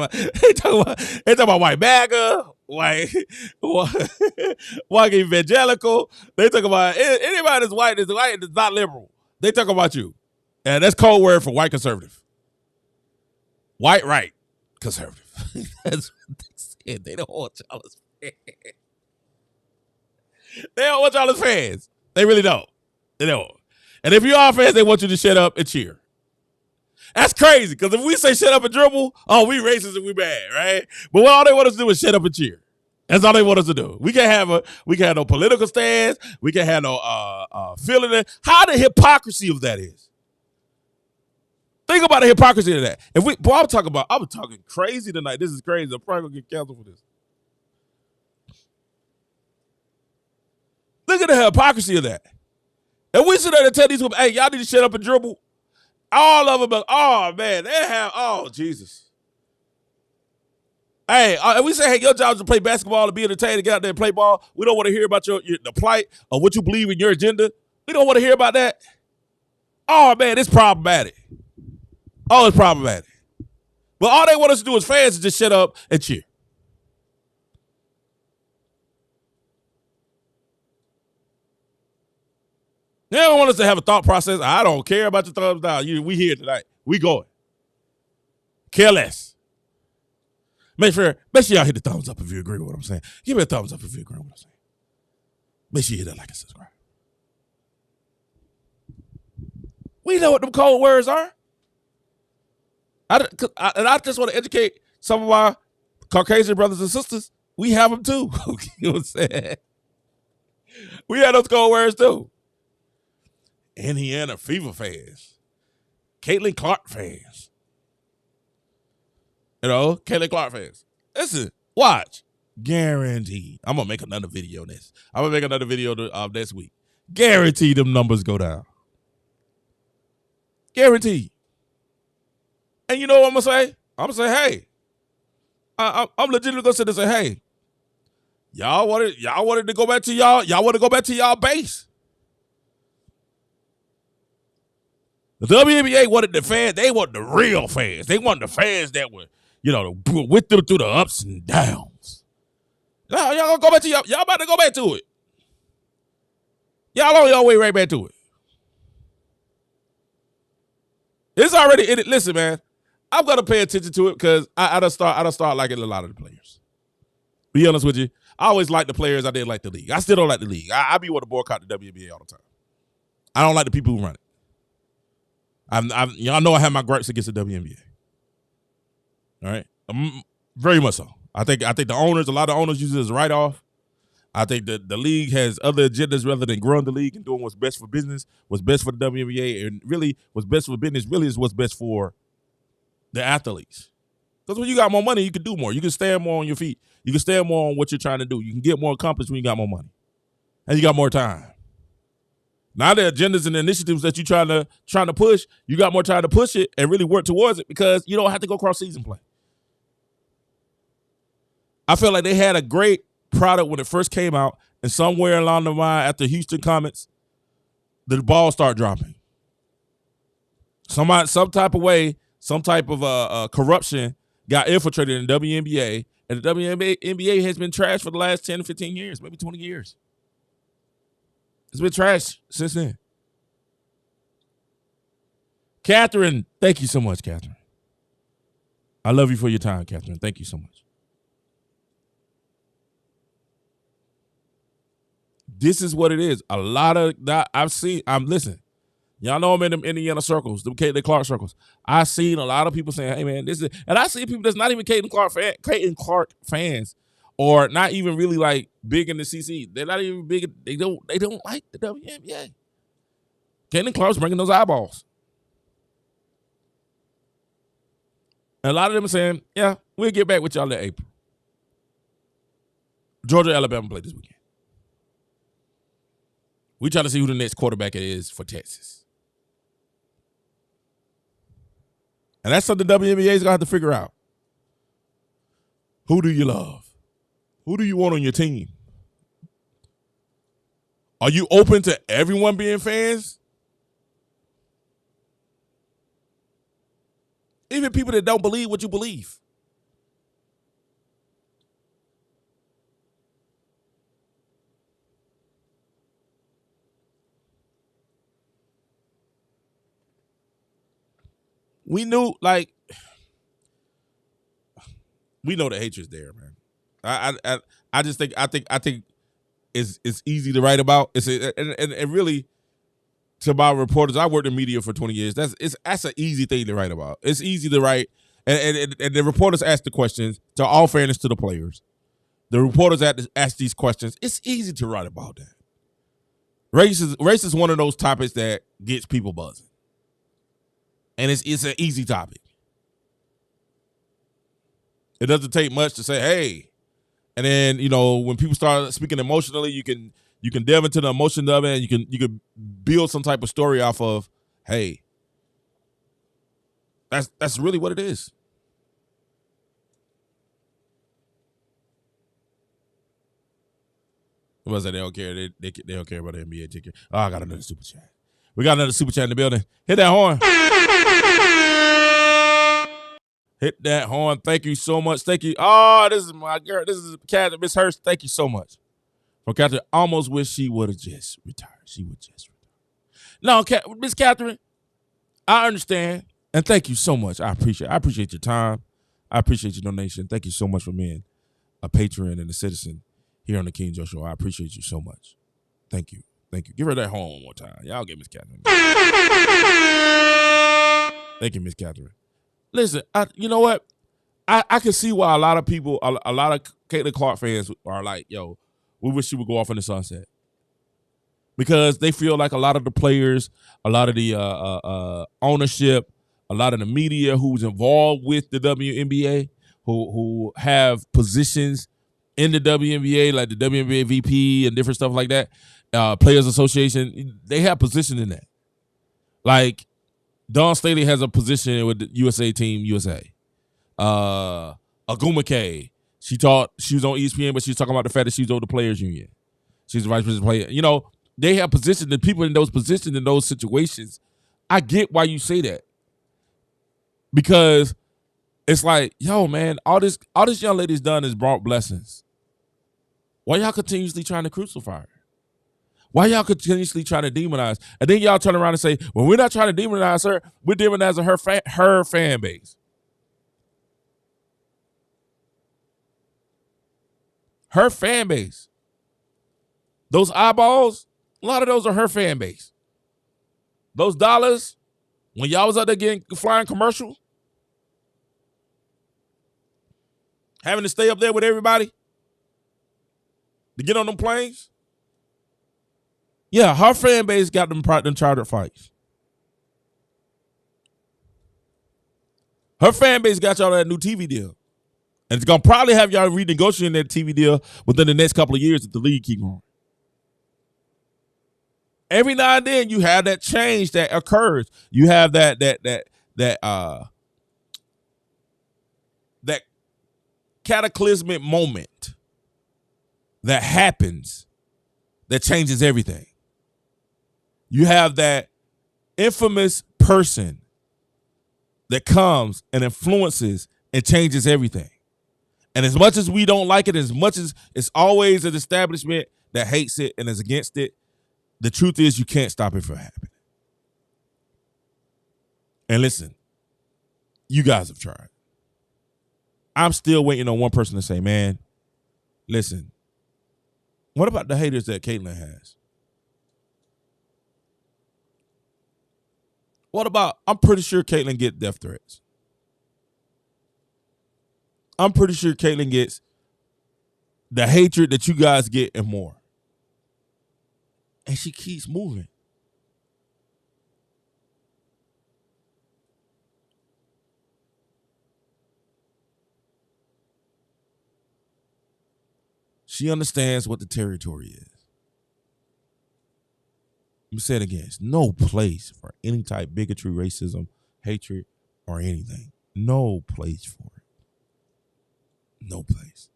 about white MAGA, white evangelical. They talk about anybody that's white is not liberal. They talk about you. And that's code word for white conservative. White right conservative. That's what they said. They don't want y'all as fans. They don't want y'all as fans. They really don't. They don't. And if you are fans, they want you to shut up and cheer. That's crazy, because if we say shut up and dribble, oh, we racist and we bad, right? But what all they want us to do is shut up and cheer. That's all they want us to do. We can't have no political stance. We can't have no feeling it. How the hypocrisy of that is. Think about the hypocrisy of that. I'm talking crazy tonight. This is crazy. I'm probably gonna get canceled for this. Look at the hypocrisy of that. And we sit there and tell these people, hey, y'all need to shut up and dribble. All of them, oh man, Jesus. Hey, and we say, hey, your job is to play basketball, to be entertained, to get out there and play ball. We don't want to hear about the plight of what you believe in your agenda. We don't want to hear about that. Oh man, it's problematic. Oh, it's problematic. But all they want us to do as fans is just shut up and cheer. They don't want us to have a thought process. I don't care about your thumbs down. We here tonight. We going. Care less. Make sure y'all hit the thumbs up if you agree with what I'm saying. Give me a thumbs up if you agree with what I'm saying. Make sure you hit that like and subscribe. We know what them cold words are. I just want to educate some of our Caucasian brothers and sisters. We have them too. You know what I'm saying? We have those cold words too. Indiana Fever fans. Caitlin Clark fans. You know, Caitlin Clark fans. Listen, watch. Guaranteed. I'm going to make another video on this. I'm going to make another video next week. Guaranteed them numbers go down. Guaranteed. And you know what I'm going to say? I'm going to say, hey. I'm legitimately going to sit there and say, hey. Y'all wanted to go back to y'all want to go back to y'all base. The WNBA wanted the fans. They want the real fans. They want the fans that were with them through the ups and downs. Now y'all gonna go back to y'all about to go back to it. Y'all on your way right back to it. It's already in it. Listen, man, I'm gonna pay attention to it because I don't start liking a lot of the players. Be honest with you, I always like the players. I didn't like the league. I still don't like the league. I be want to boycott the WNBA all the time. I don't like the people who run it. Y'all know I have my gripes against the WNBA. All right, very much so. I think the owners, a lot of owners use it as a write-off. I think the league has other agendas rather than growing the league and doing what's best for business, what's best for the WNBA, and really what's best for business really is what's best for the athletes. Because when you got more money, you can do more. You can stand more on your feet. You can stand more on what you're trying to do. You can get more accomplished when you got more money. And you got more time. Now the agendas and the initiatives that you're trying to push, you got more time to push it and really work towards it because you don't have to go cross-season play. I feel like they had a great product when it first came out, and somewhere along the line after Houston Comets, the ball started dropping. Some type of way, some type of corruption got infiltrated in the WNBA, and the WNBA has been trashed for the last 10 to 15 years, maybe 20 years. It's been trashed since then. Catherine, thank you so much, Catherine. I love you for your time, Catherine. Thank you so much. This is what it is. A lot of that listen. Y'all know I'm in them Indiana circles, them Caitlin Clark circles. I've seen a lot of people saying, hey man, this is, and I see people that's not even Caitlin Clark fans, or not even really like big in the CC. They're not even big. They don't like the WNBA. Caitlin Clark's bringing those eyeballs. And a lot of them are saying, yeah, we'll get back with y'all in April. Georgia, Alabama play this weekend. We try to see who the next quarterback is for Texas. And that's something the WNBA is going to have to figure out. Who do you love? Who do you want on your team? Are you open to everyone being fans? Even people that don't believe what you believe. We knew, like, we know the hatred's there, man. I just think it's easy to write about. And really, to my reporters, I worked in media for 20 years. That's an easy thing to write about. It's easy to write, and the reporters ask the questions. To all fairness to the players, the reporters ask these questions. It's easy to write about that. Race is one of those topics that gets people buzzing. And it's an easy topic. It doesn't take much to say, hey. And then, when people start speaking emotionally, you can delve into the emotion of it, and you can build some type of story off of, hey. That's really what it is. What was that? They don't care. They don't care about the NBA ticket. Oh, I got another super chat. We got another super chat in the building. Hit that horn. Hit that horn. Thank you so much. Thank you. Oh, this is my girl. This is Catherine, Miss Hurst. Thank you so much. From Catherine, almost wish she would have just retired. She would just retire. No, Miss Catherine, I understand. And thank you so much. I appreciate your time. I appreciate your donation. Thank you so much for being a patron and a citizen here on the King Joe Show. I appreciate you so much. Thank you. Thank you. Give her that horn one more time. Y'all get Miss Catherine. Thank you, Miss Catherine. Listen, you know what? I can see why a lot of people, a lot of Caitlin Clark fans are like, yo, we wish she would go off in the sunset. Because they feel like a lot of the players, a lot of the ownership, a lot of the media who's involved with the WNBA, who have positions in the WNBA, like the WNBA VP and different stuff like that, Players Association, they have position in that. Like, Dawn Staley has a position with the USA Team USA. Aguma K, she was on ESPN, but she was talking about the fact that she's over the Players Union. She's the vice president player. They have positions, the people in those positions, in those situations. I get why you say that. Because it's like, yo, man, all this young lady's done is brought blessings. Why y'all continuously trying to crucify her? Why y'all continuously trying to demonize? And then y'all turn around and say, well, we're not trying to demonize her. We're demonizing her fan base. Her fan base. Those eyeballs, a lot of those are her fan base. Those dollars, when y'all was out there flying commercial, having to stay up there with everybody to get on them planes. Yeah, her fan base got them chartered flights. Her fan base got y'all that new TV deal. And it's going to probably have y'all renegotiating that TV deal within the next couple of years if the league keep going. Every now and then you have that change that occurs. You have that cataclysmic moment that happens that changes everything. You have that infamous person that comes and influences and changes everything. And as much as we don't like it, as much as it's always an establishment that hates it and is against it, the truth is you can't stop it from happening. And listen, you guys have tried. I'm still waiting on one person to say, man, listen, what about the haters that Caitlyn has? What about, I'm pretty sure Caitlyn gets death threats. I'm pretty sure Caitlyn gets the hatred that you guys get and more. And she keeps moving. She understands what the territory is. Let me say it again. It's no place for any type of bigotry, racism, hatred, or anything. No place for it. No place.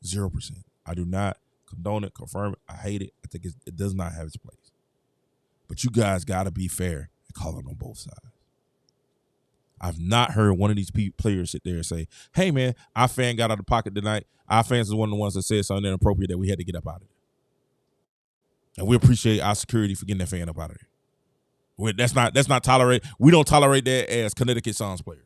0%. I do not condone it, confirm it. I hate it. I think it does not have its place. But you guys got to be fair and call it on both sides. I've not heard one of these players sit there and say, hey, man, our fan got out of pocket tonight. Our fans is one of the ones that said something inappropriate that we had to get up out of there. And we appreciate our security for getting that fan up out of there. That's not tolerate. We don't tolerate that as Connecticut Suns players.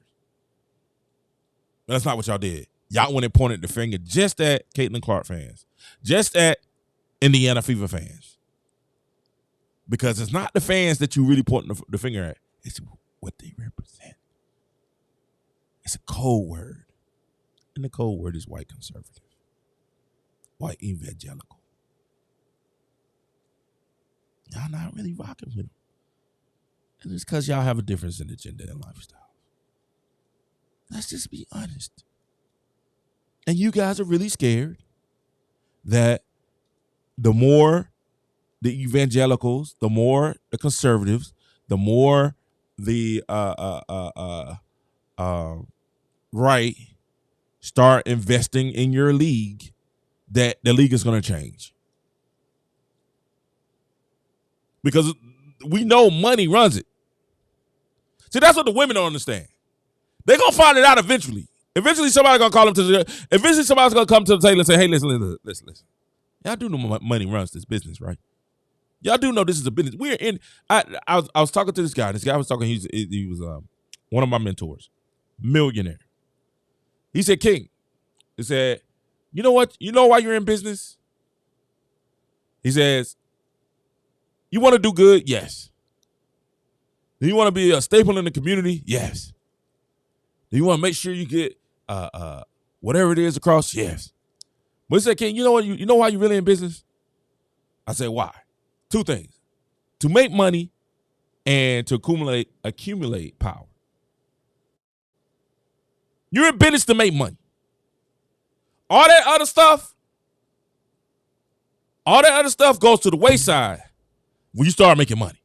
But that's not what y'all did. Y'all went and pointed the finger just at Caitlin Clark fans, just at Indiana Fever fans. Because it's not the fans that you really pointing the finger at. It's what they represent. It's a code word. And the code word is white conservative, white evangelical. Y'all not really rocking with them. And it's because y'all have a difference in agenda and lifestyle. Let's just be honest. And you guys are really scared that the more the evangelicals, the more the conservatives, the more the right start investing in your league, that the league is going to change. Because we know money runs it. See, that's what the women don't understand. They're going to find it out eventually. Eventually, somebody's going to call them to the... Eventually, somebody's going to come to the table and say, hey, listen. Y'all do know money runs this business, right? Y'all do know this is a business. We're in... I was talking to this guy. This guy was talking... He was one of my mentors. Millionaire. He said, King, he said, you know what? You know why you're in business? He says, you want to do good? Yes. Do you want to be a staple in the community? Yes. Do you want to make sure you get whatever it is across? Yes. But he said, King, you know what? You know why you're really in business? I said, why? Two things. To make money and to accumulate power. You're in business to make money. All that other stuff goes to the wayside when you start making money.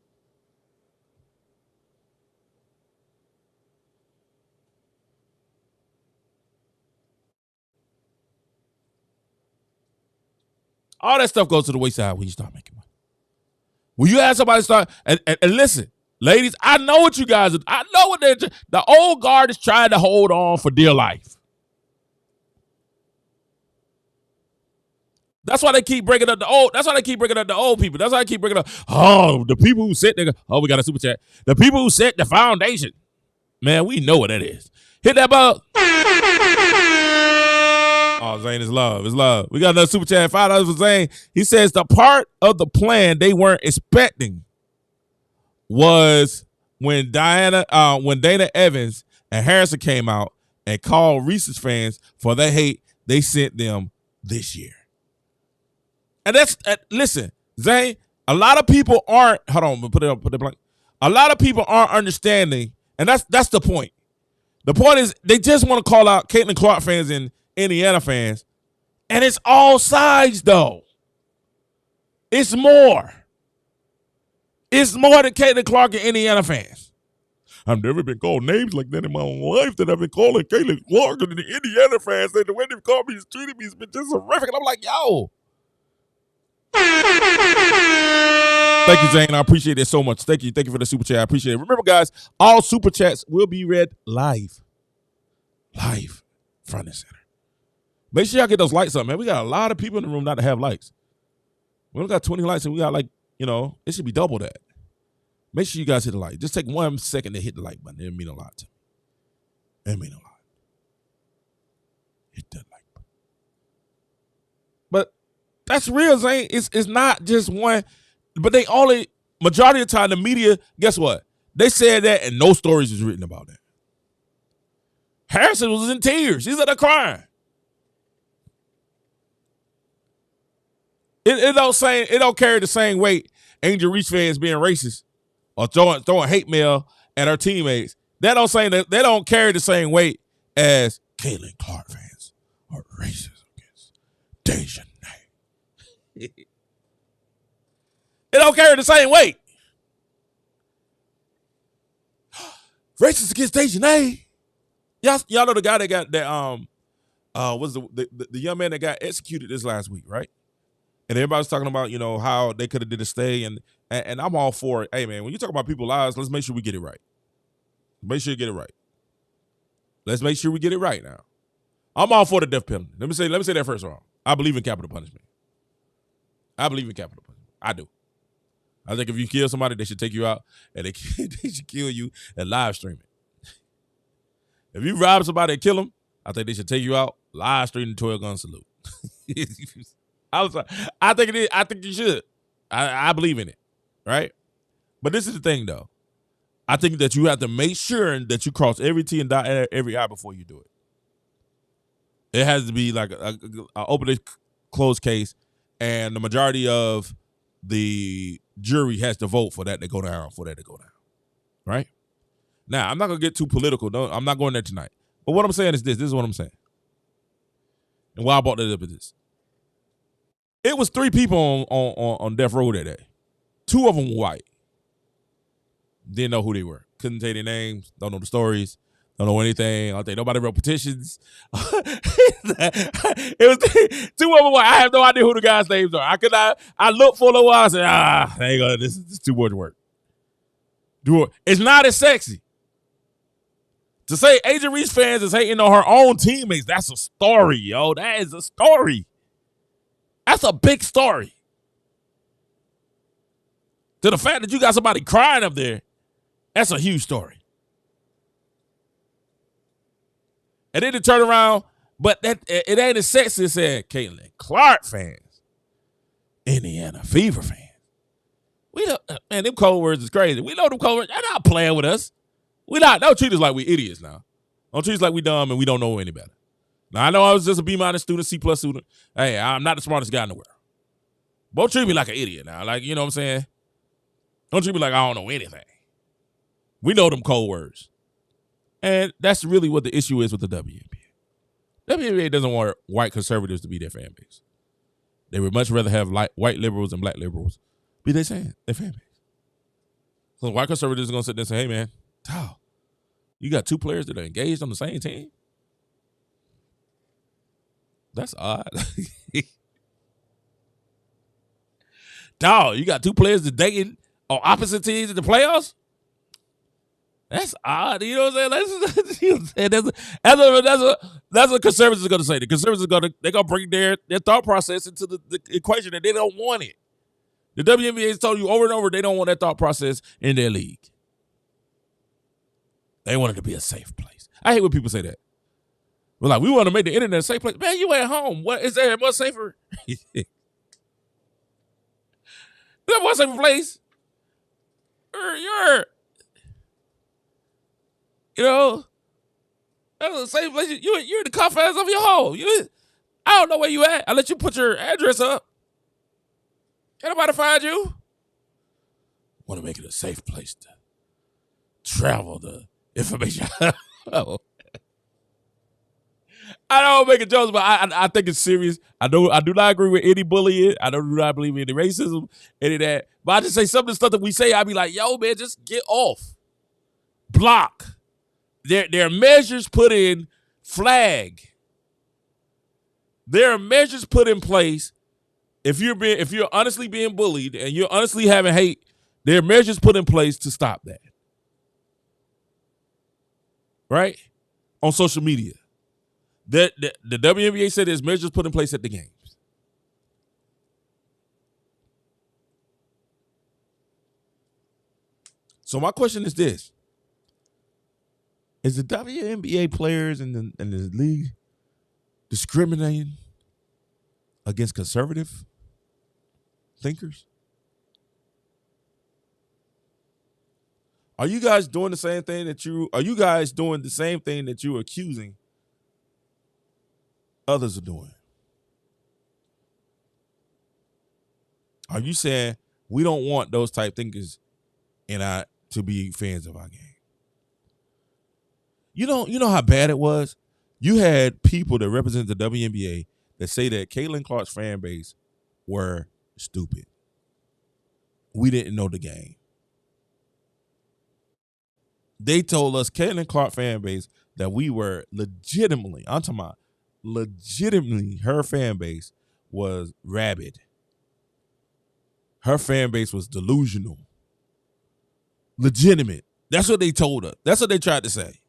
All that stuff goes to the wayside when you start making money. When you have somebody start, and listen, Ladies, I know what you guys are. I know what the old guard is trying to hold on for dear life. That's why they keep bringing up the old. That's why they keep bringing up the old people. That's why I keep bringing up. Oh, the people who set the. Oh, we got a super chat. The people who set the foundation. Man, we know what that is. Hit that bell. Oh, Zane is love. It's love. We got another super chat. $5 for Zane. He says the part of the plan they weren't expecting was when Dana Evans and Harrison came out and called Reese's fans for the hate they sent them this year. And that's listen, Zane. A lot of people aren't. Hold on, put it blank. A lot of people aren't understanding, and that's the point. The point is they just want to call out Caitlin Clark fans and Indiana fans, and it's all sides though. It's more. It's more than Caitlin Clark and Indiana fans. I've never been called names like that in my own life that I've been calling Caitlin Clark and the Indiana fans. And the way they've called me and treated me has been just horrific. And I'm like, yo. Thank you, Zane. I appreciate it so much. Thank you. Thank you for the super chat. I appreciate it. Remember, guys, all super chats will be read live. Live. Front and center. Make sure y'all get those likes up, man. We got a lot of people in the room not to have likes. We only got 20 likes and we got it should be double that. Make sure you guys hit the like. Just take 1 second to hit the like button. It mean a lot to me. It mean a lot. Hit that like button. But that's real, Zane. It's not just one, but they only, majority of the time, the media, guess what? They said that and no stories was written about that. Harrison was in tears. He's at a crying. It don't carry the same weight Angel Reese fans being racist or throwing hate mail at our teammates. They don't carry the same weight as Caitlin Clark fans are racist against Dejanay. It don't carry the same weight. Racist against Dejanay. Y'all know the guy that got that was the young man that got executed this last week, right? And everybody's talking about, how they could have did a stay, and I'm all for it. Hey man, when you talk about people's lives, let's make sure we get it right. Make sure you get it right. Let's make sure we get it right now. I'm all for the death penalty. Let me say that first wrong. I believe in capital punishment. I believe in capital punishment. I do. I think if you kill somebody, they should take you out and they should kill you and live stream it. If you rob somebody and kill them, I think they should take you out, live stream the 12-gun salute. I think it is. I think you should. I believe in it, right? But this is the thing, though. I think that you have to make sure that you cross every T and dot every I before you do it. It has to be like an open and closed case, and the majority of the jury has to vote for that to go down. Right? Now, I'm not gonna get too political. No, I'm not going there tonight. But what I'm saying is this. This is what I'm saying. And why I brought that up is this. It was 3 people on death row that day. 2 of them were white. Didn't know who they were. Couldn't tell their names. Don't know the stories. Don't know anything. I don't think nobody wrote petitions. It was 2 of them white. I have no idea who the guys' names are. I looked for a little while. I said, this is too much work. It's not as sexy. To say Angel Reese fans is hating on her own teammates, that's a story, yo. That is a story. That's a big story. To the fact that you got somebody crying up there, that's a huge story. And then to turn around, but it ain't as sexy as saying Caitlin Clark fans, Indiana Fever fans. We don't, man, them cold words is crazy. We know them cold words. They're not playing with us. Don't treat us like we idiots now. Don't treat us like we dumb and we don't know any better. Now, I know I was just a B- student, C+ student. Hey, I'm not the smartest guy in the world. But don't treat me like an idiot now. Like, you know what I'm saying? Don't treat me like I don't know anything. We know them cold words. And that's really what the issue is with the WNBA. WNBA doesn't want white conservatives to be their fan base. They would much rather have white liberals and black liberals be their fan base. So white conservatives are going to sit there and say, hey, man, Tao, you got 2 players that are engaged on the same team? That's odd. Dog, you got 2 players that dating on opposite teams in the playoffs? That's odd. You know what I'm saying? You know what I'm saying? That's what conservatives are going to say. The conservatives are going to bring their thought process into the equation, and they don't want it. The WNBA has told you over and over they don't want that thought process in their league. They want it to be a safe place. I hate when people say that. We're like, we want to make the internet a safe place. Man, you at home. What is there much safer? Is that more safer place? That's the same place. You're in the confines of your home. I don't know where you at. I let you put your address up. Can't nobody find you. Want to make it a safe place to travel the information. I don't make a joke, but I think it's serious. I do not agree with any bullying. I do not believe in any racism, any of that. But I just say some of the stuff that we say, I be like, yo, man, just get off. Block. There are measures put in. Flag. There are measures put in place. If you're honestly being bullied and you're honestly having hate, there are measures put in place to stop that. Right? On social media. The WNBA said there's measures put in place at the games. So my question is this. Is the WNBA players in the league discriminating against conservative thinkers? Are you guys doing the same thing that you are accusing others are doing? Are you saying we don't want those type thinkers to be fans of our game? You know how bad it was? You had people that represent the WNBA that say that Caitlin Clark's fan base were stupid. We didn't know the game. They told us, Caitlin Clark fan base, that we were legitimately, I'm talking about legitimately, her fan base was rabid. Her fan base was delusional. Legitimate. That's what they told us. That's what they tried to say.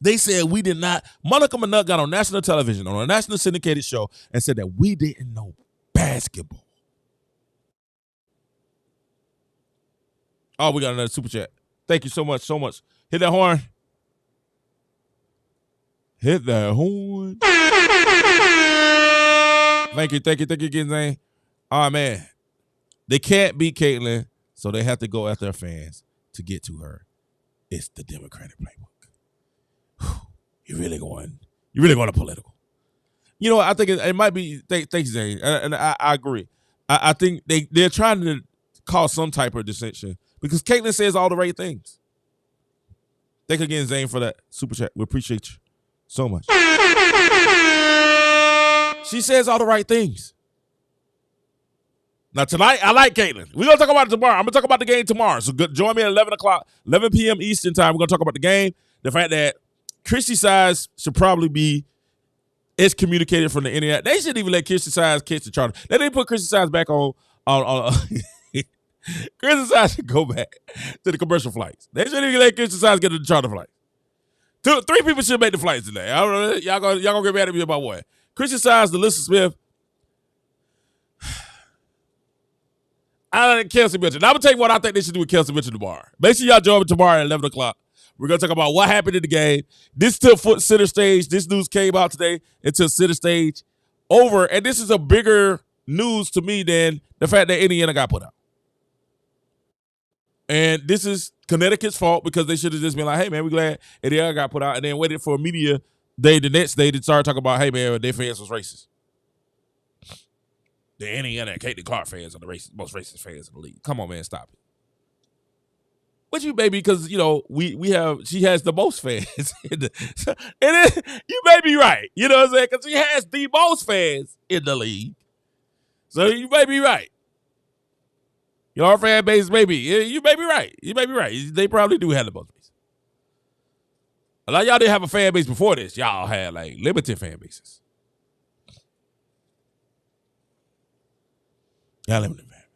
They said we did not. Monica Minut got on national television, on a national syndicated show, and said that we didn't know basketball. Oh, we got another super chat. Thank you so much. Hit that horn. Hit that horn. Thank you again, Zane. Oh, man. They can't beat Caitlin, so they have to go after their fans to get to her. It's the Democratic playbook. You're really going political. You know what? I think it might be. Thanks, Zane. And I agree. I think they're trying to cause some type of dissension because Caitlin says all the right things. Thank you again, Zane, for that super chat. We appreciate you so much. She says all the right things. Now, tonight, I like Caitlin. We're going to talk about it tomorrow. I'm going to talk about the game tomorrow. So join me at 11 p.m. Eastern time. We're going to talk about the game. The fact that Christy Size should probably be excommunicated from the internet. They shouldn't even let Christy Size catch the charter. They didn't put Christy Size back on Christy Size should go back to the commercial flights. They shouldn't even let Christy Size get to the charter flight. 3 people should make the flights today. I don't know. Y'all gonna get mad at me about what? Christy Size, Delissa Smith, I like Kelsey Mitchell. Now I'm gonna tell you what I think they should do with Kelsey Mitchell tomorrow. Make sure y'all join me tomorrow at 11 o'clock. We're gonna talk about what happened in the game. This took center stage. This news came out today. It took center stage over, and this is a bigger news to me than the fact that Indiana got put out. And this is Connecticut's fault because they should have just been like, hey, man, we're glad Indiana got put out, and then waited for a media day the next day to start talking about, hey, man, their fans was racist. The Indiana and Caitlin Clark fans are the most racist fans in the league. Come on, man, stop it. But you maybe because she has the most fans. You may be right. You know what I'm saying? Because she has the most fans in the league. So you may be right. Your fan base maybe. You may be right. You may be right. They probably do have the most fans. A lot of y'all didn't have a fan base before this. Y'all had like limited fan bases. Y'all limited fan base.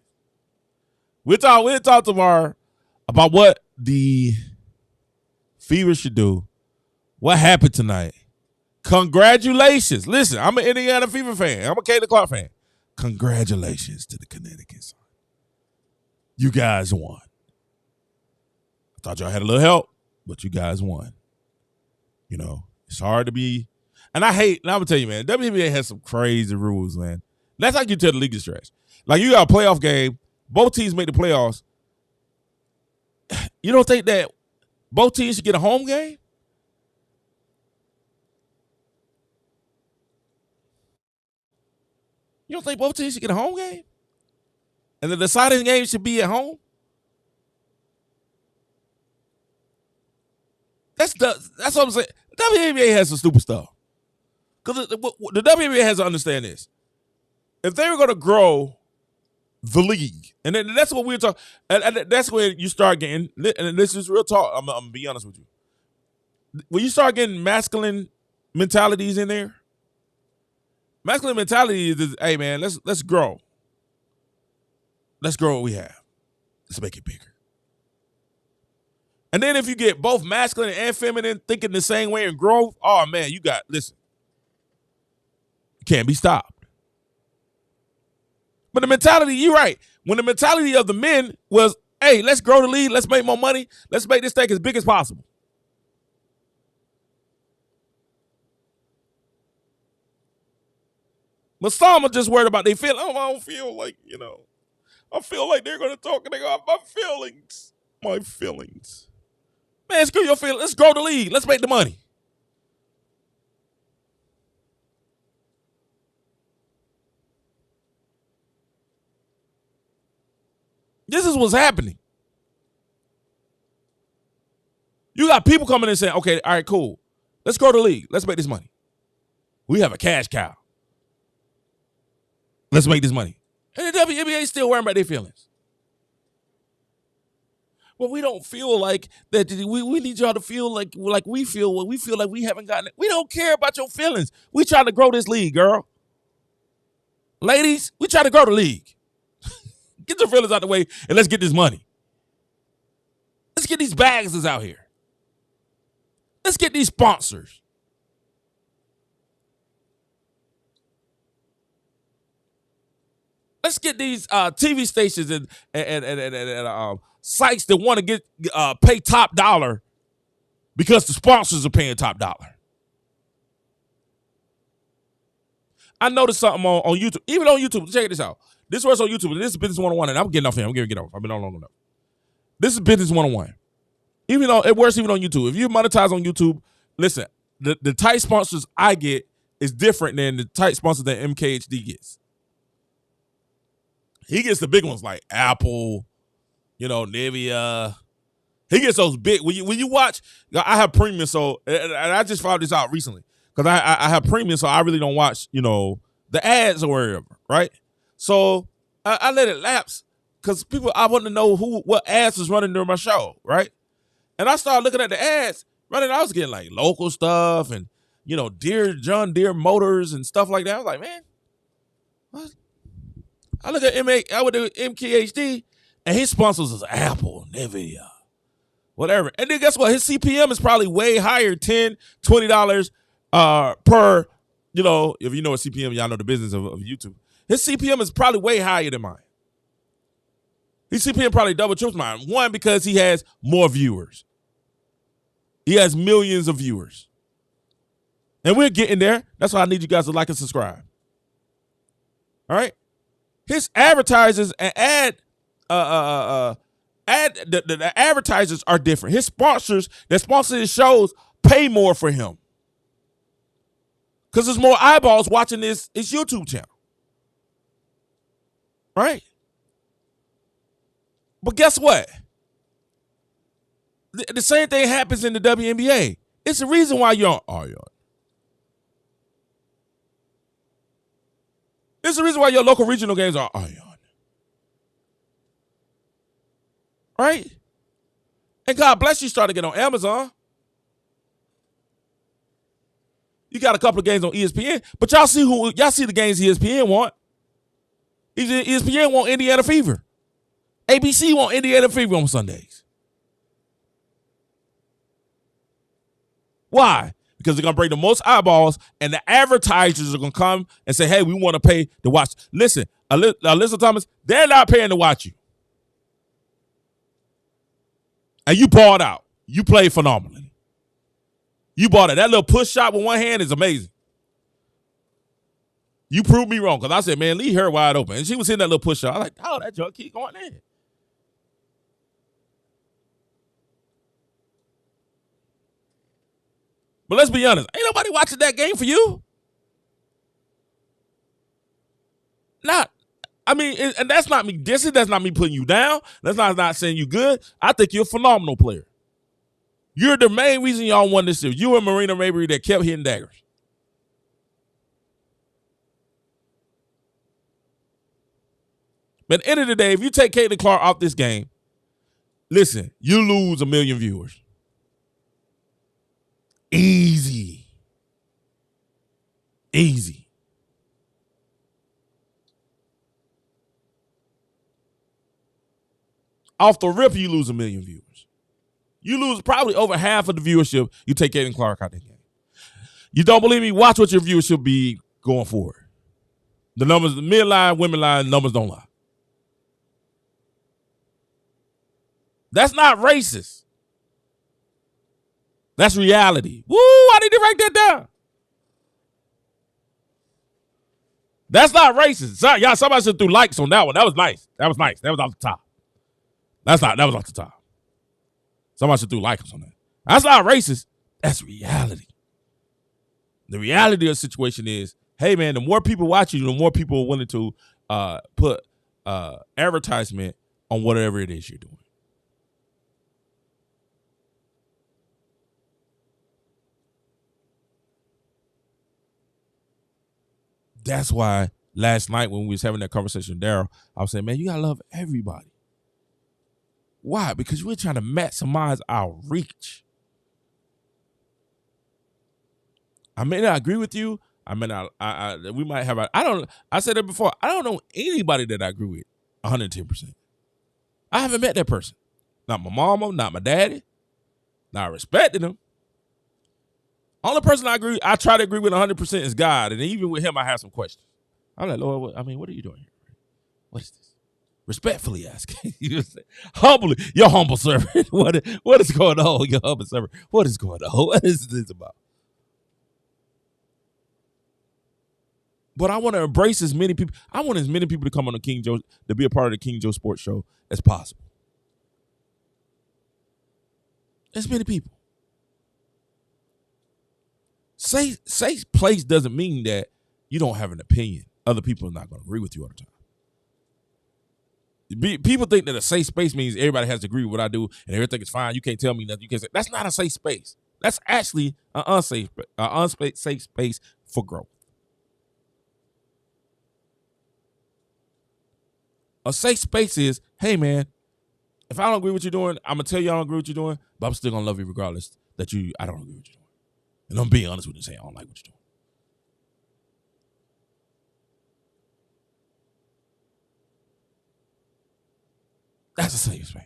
We'll talk tomorrow about what the Fever should do. What happened tonight? Congratulations. Listen, I'm an Indiana Fever fan. I'm a Caitlin Clark fan. Congratulations to the Connecticut Sun. You guys won. I thought y'all had a little help, but you guys won. You know, it's hard to be. And I'm going to tell you, man, WNBA has some crazy rules, man. That's how you tell the league is trash. Like, you got a playoff game. Both teams make the playoffs. You don't think that both teams should get a home game? You don't think both teams should get a home game? And the deciding game should be at home? That's what I'm saying. The WNBA has some stupid stuff. Because the WNBA has to understand this. If they were going to grow the league, and that's what we're talking, and that's when you start getting, and this is real talk, I'm going to be honest with you. When you start getting masculine mentalities in there, masculine mentality is, hey man, let's grow. Let's grow what we have. Let's make it bigger. And then if you get both masculine and feminine thinking the same way and grow, oh man, listen. You can't be stopped. But the mentality, you're right. When the mentality of the men was, hey, let's grow the league, let's make more money, let's make this thing as big as possible. But some are just worried about they feel, I don't feel like, I feel like they're going to talk and they go, my feelings. My feelings. Man, screw your feelings. Let's grow the league. Let's make the money. This is what's happening. You got people coming in and saying, okay, all right, cool. Let's grow the league. Let's make this money. We have a cash cow. Let's make this money. And the WNBA is still worrying about their feelings. Well, we don't feel like that. We need y'all to feel like we feel what we feel like we haven't gotten it. We don't care about your feelings. We trying to grow this league, girl. Ladies, we trying to grow the league. Get your feelings out the way and let's get this money. Let's get these bags that's out here. Let's get these sponsors. Let's get these TV stations and sites that want to get pay top dollar because the sponsors are paying top dollar. I noticed something on YouTube. Even on YouTube, check this out. This was on YouTube. This is Business 101, and I'm getting off here. I'm going to get off. I've been on long enough. This is Business 101. Even though it works even on YouTube. If you monetize on YouTube, listen, the tight sponsors I get is different than the tight sponsors that MKHD gets. He gets the big ones like Apple, Nivea. He gets those big. When you watch, I have premium, so and I just found this out recently because I have premium, so I really don't watch, the ads or whatever, right? So I let it lapse because I want to know what ads was running during my show, right? And I started looking at the ads running. I was getting like local stuff and John Deere Motors and stuff like that. I was like, man, what? I look at MKHD and his sponsors is Apple, Nvidia, whatever. And then guess what? His CPM is probably way higher, $10, $20 per. If you know what CPM, y'all know the business of YouTube. His CPM is probably way higher than mine. His CPM probably double, triple mine. One, because he has more viewers. He has millions of viewers. And we're getting there. That's why I need you guys to like and subscribe. All right? His advertisers and the advertisers are different. His sponsors that sponsor his shows pay more for him. Because there's more eyeballs watching his YouTube channel. Right? But guess what? The same thing happens in the WNBA. It's the reason why you're on Ion. It's the reason why your local regional games are Ion. Right? And God bless you, start to get on Amazon. You got a couple of games on ESPN, but y'all see the games ESPN want. ESPN want Indiana Fever. ABC want Indiana Fever on Sundays. Why? Because they're going to bring the most eyeballs, and the advertisers are going to come and say, hey, we want to pay to watch. Listen, Alyssa Thomas, they're not paying to watch you. And you balled out. You played phenomenally. You bought it. That little push shot with one hand is amazing. You proved me wrong because I said, man, leave her wide open. And she was hitting that little push shot. I was like, oh, that junk keep going in. But let's be honest. Ain't nobody watching that game for you. Not. I mean, and that's not me dissing. That's not me putting you down. That's not saying you good. I think you're a phenomenal player. You're the main reason y'all won this series. You and Marina Mabrey that kept hitting daggers. But at the end of the day, if you take Caitlin Clark off this game, listen, you lose 1 million viewers. Easy. Off the rip, you lose 1 million viewers. You lose probably over half of the viewership. You take Caitlin Clark out of the game. You don't believe me? Watch what your viewership be going forward. The numbers, the men lie, women lie, numbers don't lie. That's not racist. That's reality. Woo, I need to write that down. That's not racist. Sorry, y'all, somebody should do likes on that one. That was nice. That was off the top. That was off the top. Somebody should do likes on that. That's not racist. That's reality. The reality of the situation is, hey man, the more people watch you, the more people are willing to put advertisement on whatever it is you're doing. That's why last night when we was having that conversation with Daryl, I was saying, man, you gotta love everybody. Why? Because we're trying to maximize our reach. I may not agree with you. I mean, we might have. I said it before. I don't know anybody that I agree with 110%. I haven't met that person. Not my mama, not my daddy. Now I respected him. Only person I try to agree with 100% is God, and even with him, I have some questions. I'm like, Lord, what are you doing here? What is this? Respectfully asking. Humbly, your humble servant. What is going on, your humble servant? What is going on? What is this about? But I want to embrace as many people. I want as many people to come on the King Joe, to be a part of the King Joe Sports Show as possible. As many people. Say place doesn't mean that you don't have an opinion. Other people are not going to agree with you all the time. People think that a safe space means everybody has to agree with what I do and everything is fine. You can't tell me nothing. You can't say that's not a safe space. That's actually an unsafe space for growth. A safe space is, hey man, if I don't agree with what you're doing, I'm gonna tell you I don't agree with what you're doing, but I'm still gonna love you regardless that I don't agree with what you're doing. And I'm being honest with you, saying I don't like what you're doing. That's a safe space.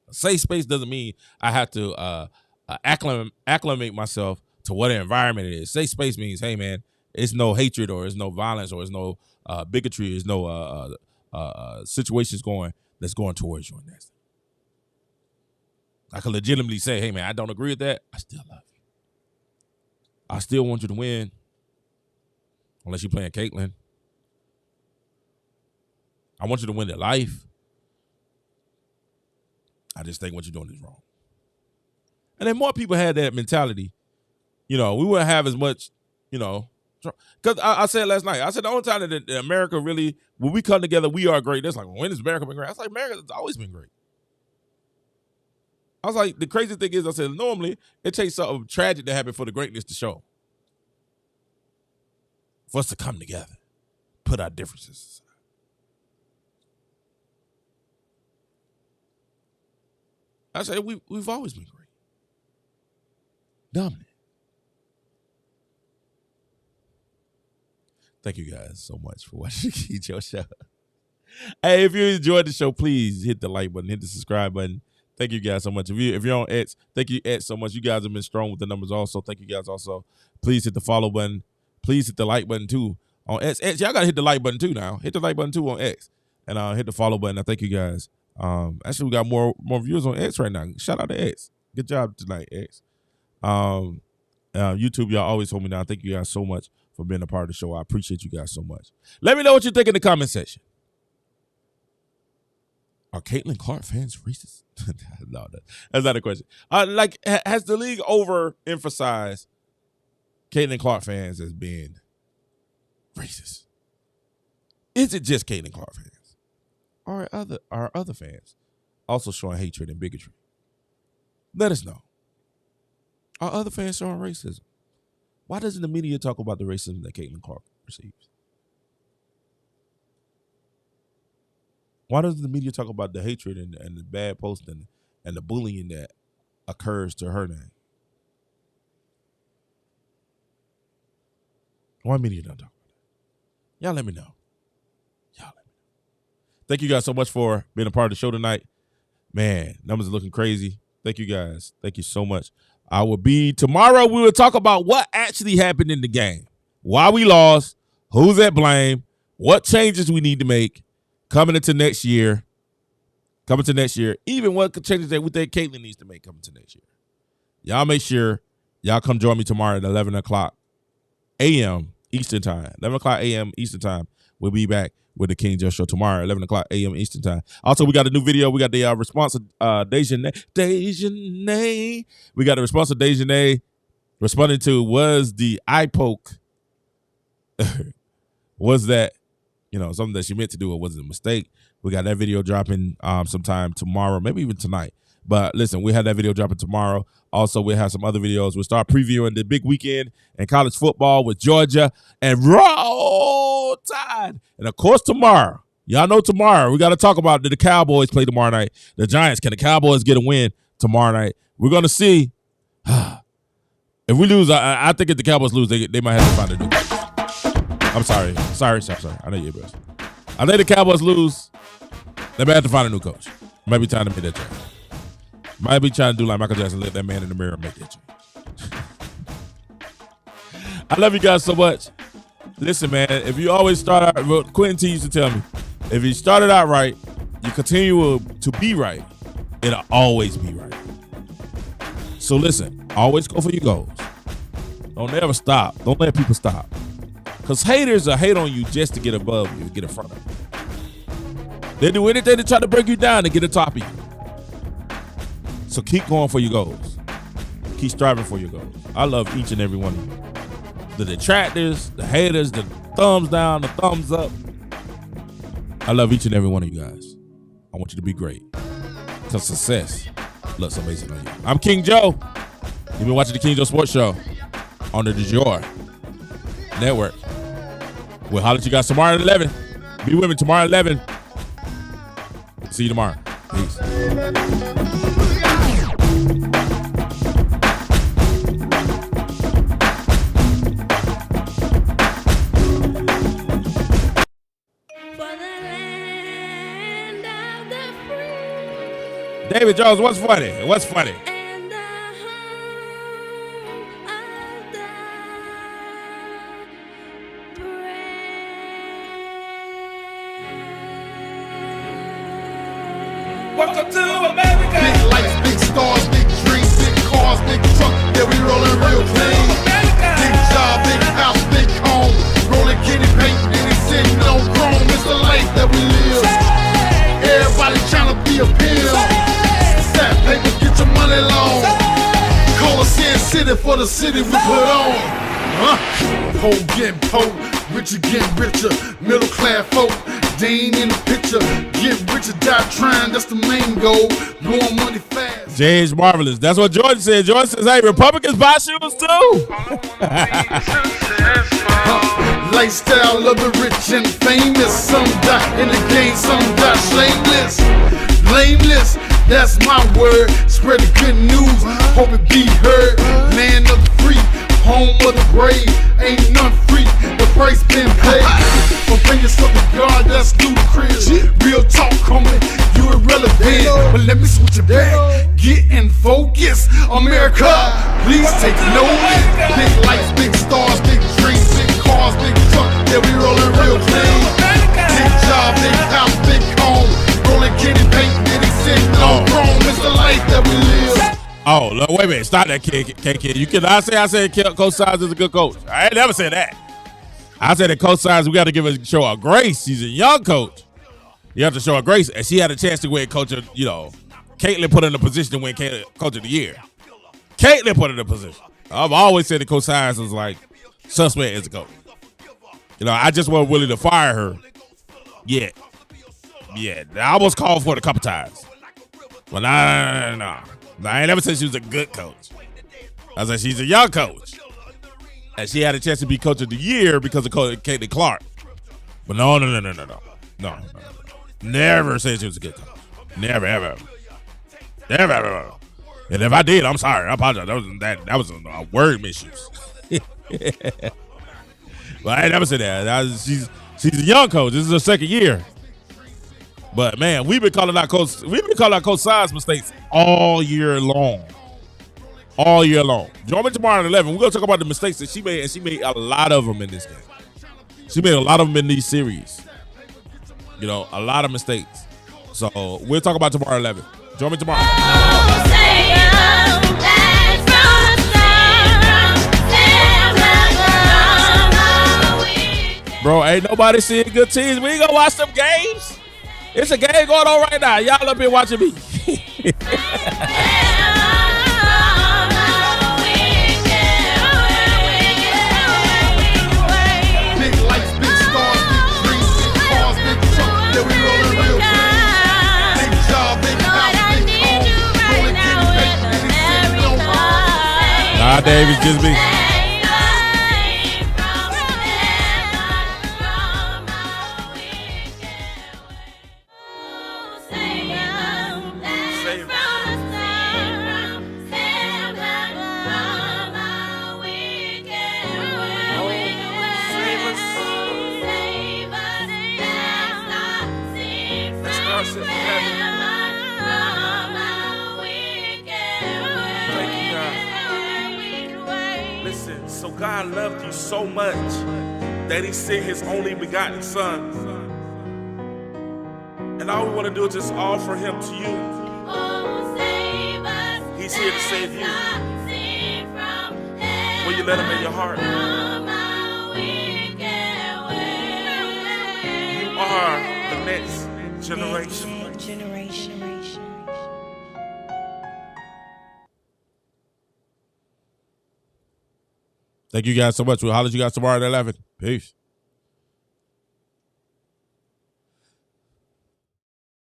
A safe space doesn't mean I have to acclimate myself to what environment it is. Safe space means, hey man, it's no hatred or it's no violence or it's no bigotry, there's no situations that's going towards you. And that's I can legitimately say, hey man, I don't agree with that. I still love you. I still want you to win. Unless you're playing Caitlin. I want you to win their life. I just think what you're doing is wrong. And then more people had that mentality, we wouldn't have as much, because I said last night, I said the only time that America really, when we come together, we are great. That's like, when has America been great? I was like, America has always been great. I was like, the crazy thing is, I said, normally it takes something tragic to happen for the greatness to show. For us to come together, put our differences aside. I say we've always been great. Dominant. Thank you guys so much for watching the Key Joe Show. Hey, if you enjoyed the show, please hit the like button, hit the subscribe button. Thank you guys so much. If you're on X, thank you X so much. You guys have been strong with the numbers also. Thank you guys also. Please hit the follow button. Please hit the like button too on X. Y'all gotta hit the like button too now. Hit the like button too on X. And hit the follow button. I thank you guys. Actually, we got more viewers on X right now. Shout out to X. Good job tonight, X. YouTube, y'all always hold me down. Thank you guys so much for being a part of the show. I appreciate you guys so much. Let me know what you think in the comment section. Are Caitlin Clark fans racist? No, that's not a question. Has the league overemphasized Caitlin Clark fans as being racist? Is it just Caitlin Clark fans? Or are other fans also showing hatred and bigotry? Let us know. Are other fans showing racism? Why doesn't the media talk about the racism that Caitlin Clark receives? Why doesn't the media talk about the hatred and the bad posting and the bullying that occurs to her name? Why media don't talk about that? Y'all let me know. Thank you guys so much for being a part of the show tonight. Man, numbers are looking crazy. Thank you guys. Thank you so much. Tomorrow we will talk about what actually happened in the game. Why we lost, who's at blame, what changes we need to make coming into next year. Even what changes that we think Caitlin needs to make coming to next year. Y'all make sure y'all come join me tomorrow at 11 o'clock a.m. Eastern time. 11 o'clock a.m. Eastern time. We'll be back with the King Joe Show tomorrow, 11 o'clock a.m. Eastern time. Also, we got a new video. We got the response of Dejanay. We got the response of Dejanay responding to, was the eye poke, was that, something that she meant to do or was it a mistake? We got that video dropping sometime tomorrow, maybe even tonight. But listen, we have that video dropping tomorrow. Also, we'll have some other videos. We'll start previewing the big weekend in college football with Georgia and Roll Tide. And, of course, tomorrow, y'all know tomorrow, we got to talk about the Cowboys play tomorrow night. The Giants, can the Cowboys get a win tomorrow night? We're going to see. If we lose, I think if the Cowboys lose, they might have to find a new coach. I'm sorry. I know you're best. I think the Cowboys lose, they might have to find a new coach. Might be time to make that change. Might be trying to do like Michael Jackson, let that man in the mirror make that change. I love you guys so much. Listen, man, if you always start out, Quentin T used to tell me, if you started out right, you continue to be right, it'll always be right. So listen, always go for your goals. Don't ever stop. Don't let people stop. Because haters will hate on you just to get above you, to get in front of you. They do anything to try to break you down to get atop of you. So keep going for your goals. Keep striving for your goals. I love each and every one of you. The detractors, the haters, the thumbs down, the thumbs up. I love each and every one of you guys. I want you to be great. Because success looks amazing on you. I'm King Joe. You've been watching the King Joe Sports Show on the DeJour Network. We'll holler at you guys tomorrow at 11. Be with me tomorrow at 11. See you tomorrow. Peace. David Jones, what's funny? What's funny? Welcome to America. Big lights, big stars, big dreams, big cars, big truck. Yeah, we rolling real clean. Big job, big house, big home. Rolling kitty paint, and it's sitting on chrome. It's the life that we live. Everybody trying to be a pill. Fat paper, get your money long. Call us in city for the city we put on. Poor getting poor, richer getting richer. Middle class folk, they ain't in the picture. Get richer, die trying, that's the main goal. Blowing money fast. Jay's marvelous. That's what Jordan said. Jordan says, hey, Republicans buy shoes too. Lifestyle of the rich and famous. Some die in the game, some die shameless. Blameless, that's my word. Spread the good news, hope it be heard. Land of the free, home of the brave. Ain't none free, the price been paid. For fingers up to God, that's ludicrous. let me switch it back. Get in focus, America, please take notice. Big lights, big stars, big dreams, big cars, big truck, yeah, we rolling real clean. Big job, big house, big home, rolling kitty paint, getting sick, no chrome, it's the life that we live. Oh, look, wait a minute. Stop that, kid. You cannot say I said Coach Sides is a good coach. I ain't never said that. I said that Coach Sides, we got to show her grace. She's a young coach. You have to show her grace. And she had a chance to win coach of, Caitlin put her in a position to win coach of the year. Caitlin put her in a position. I've always said that Coach Sides was like suspect as a coach. I just wasn't willing to fire her yet. Yeah, I almost called for it a couple times. But no. I ain't never said she was a good coach. I said she's a young coach. And she had a chance to be coach of the year because of Caitlin Clark. But no. Never said she was a good coach. Never, ever. And if I did, I'm sorry. I apologize. That was a word misuse. But I ain't never said that. She's a young coach. This is her second year. But man, we've been calling out Coach Sides mistakes all year long. All year long. Join me tomorrow at 11. We're gonna talk about the mistakes that she made, and she made a lot of them in this game. She made a lot of them in these series. A lot of mistakes. So we'll talk about tomorrow at 11. Join me tomorrow. Bro, ain't nobody seeing good teams. We ain't gonna watch them games. It's a game going on right now. Y'all up here watching me. Big lights, big stars, big dreams, big cars, big truck, yeah, we rolling real clean. Big job, big house, big home, rolling kitty paint, getting sick, no chrome. Nah, Davis, just me. God loved you so much that he sent his only begotten son. And all we want to do is just offer him to you. He's here to save you. Will you let him in your heart? You are the next generation. Thank you guys so much. We'll holler at you guys tomorrow at 11. Peace.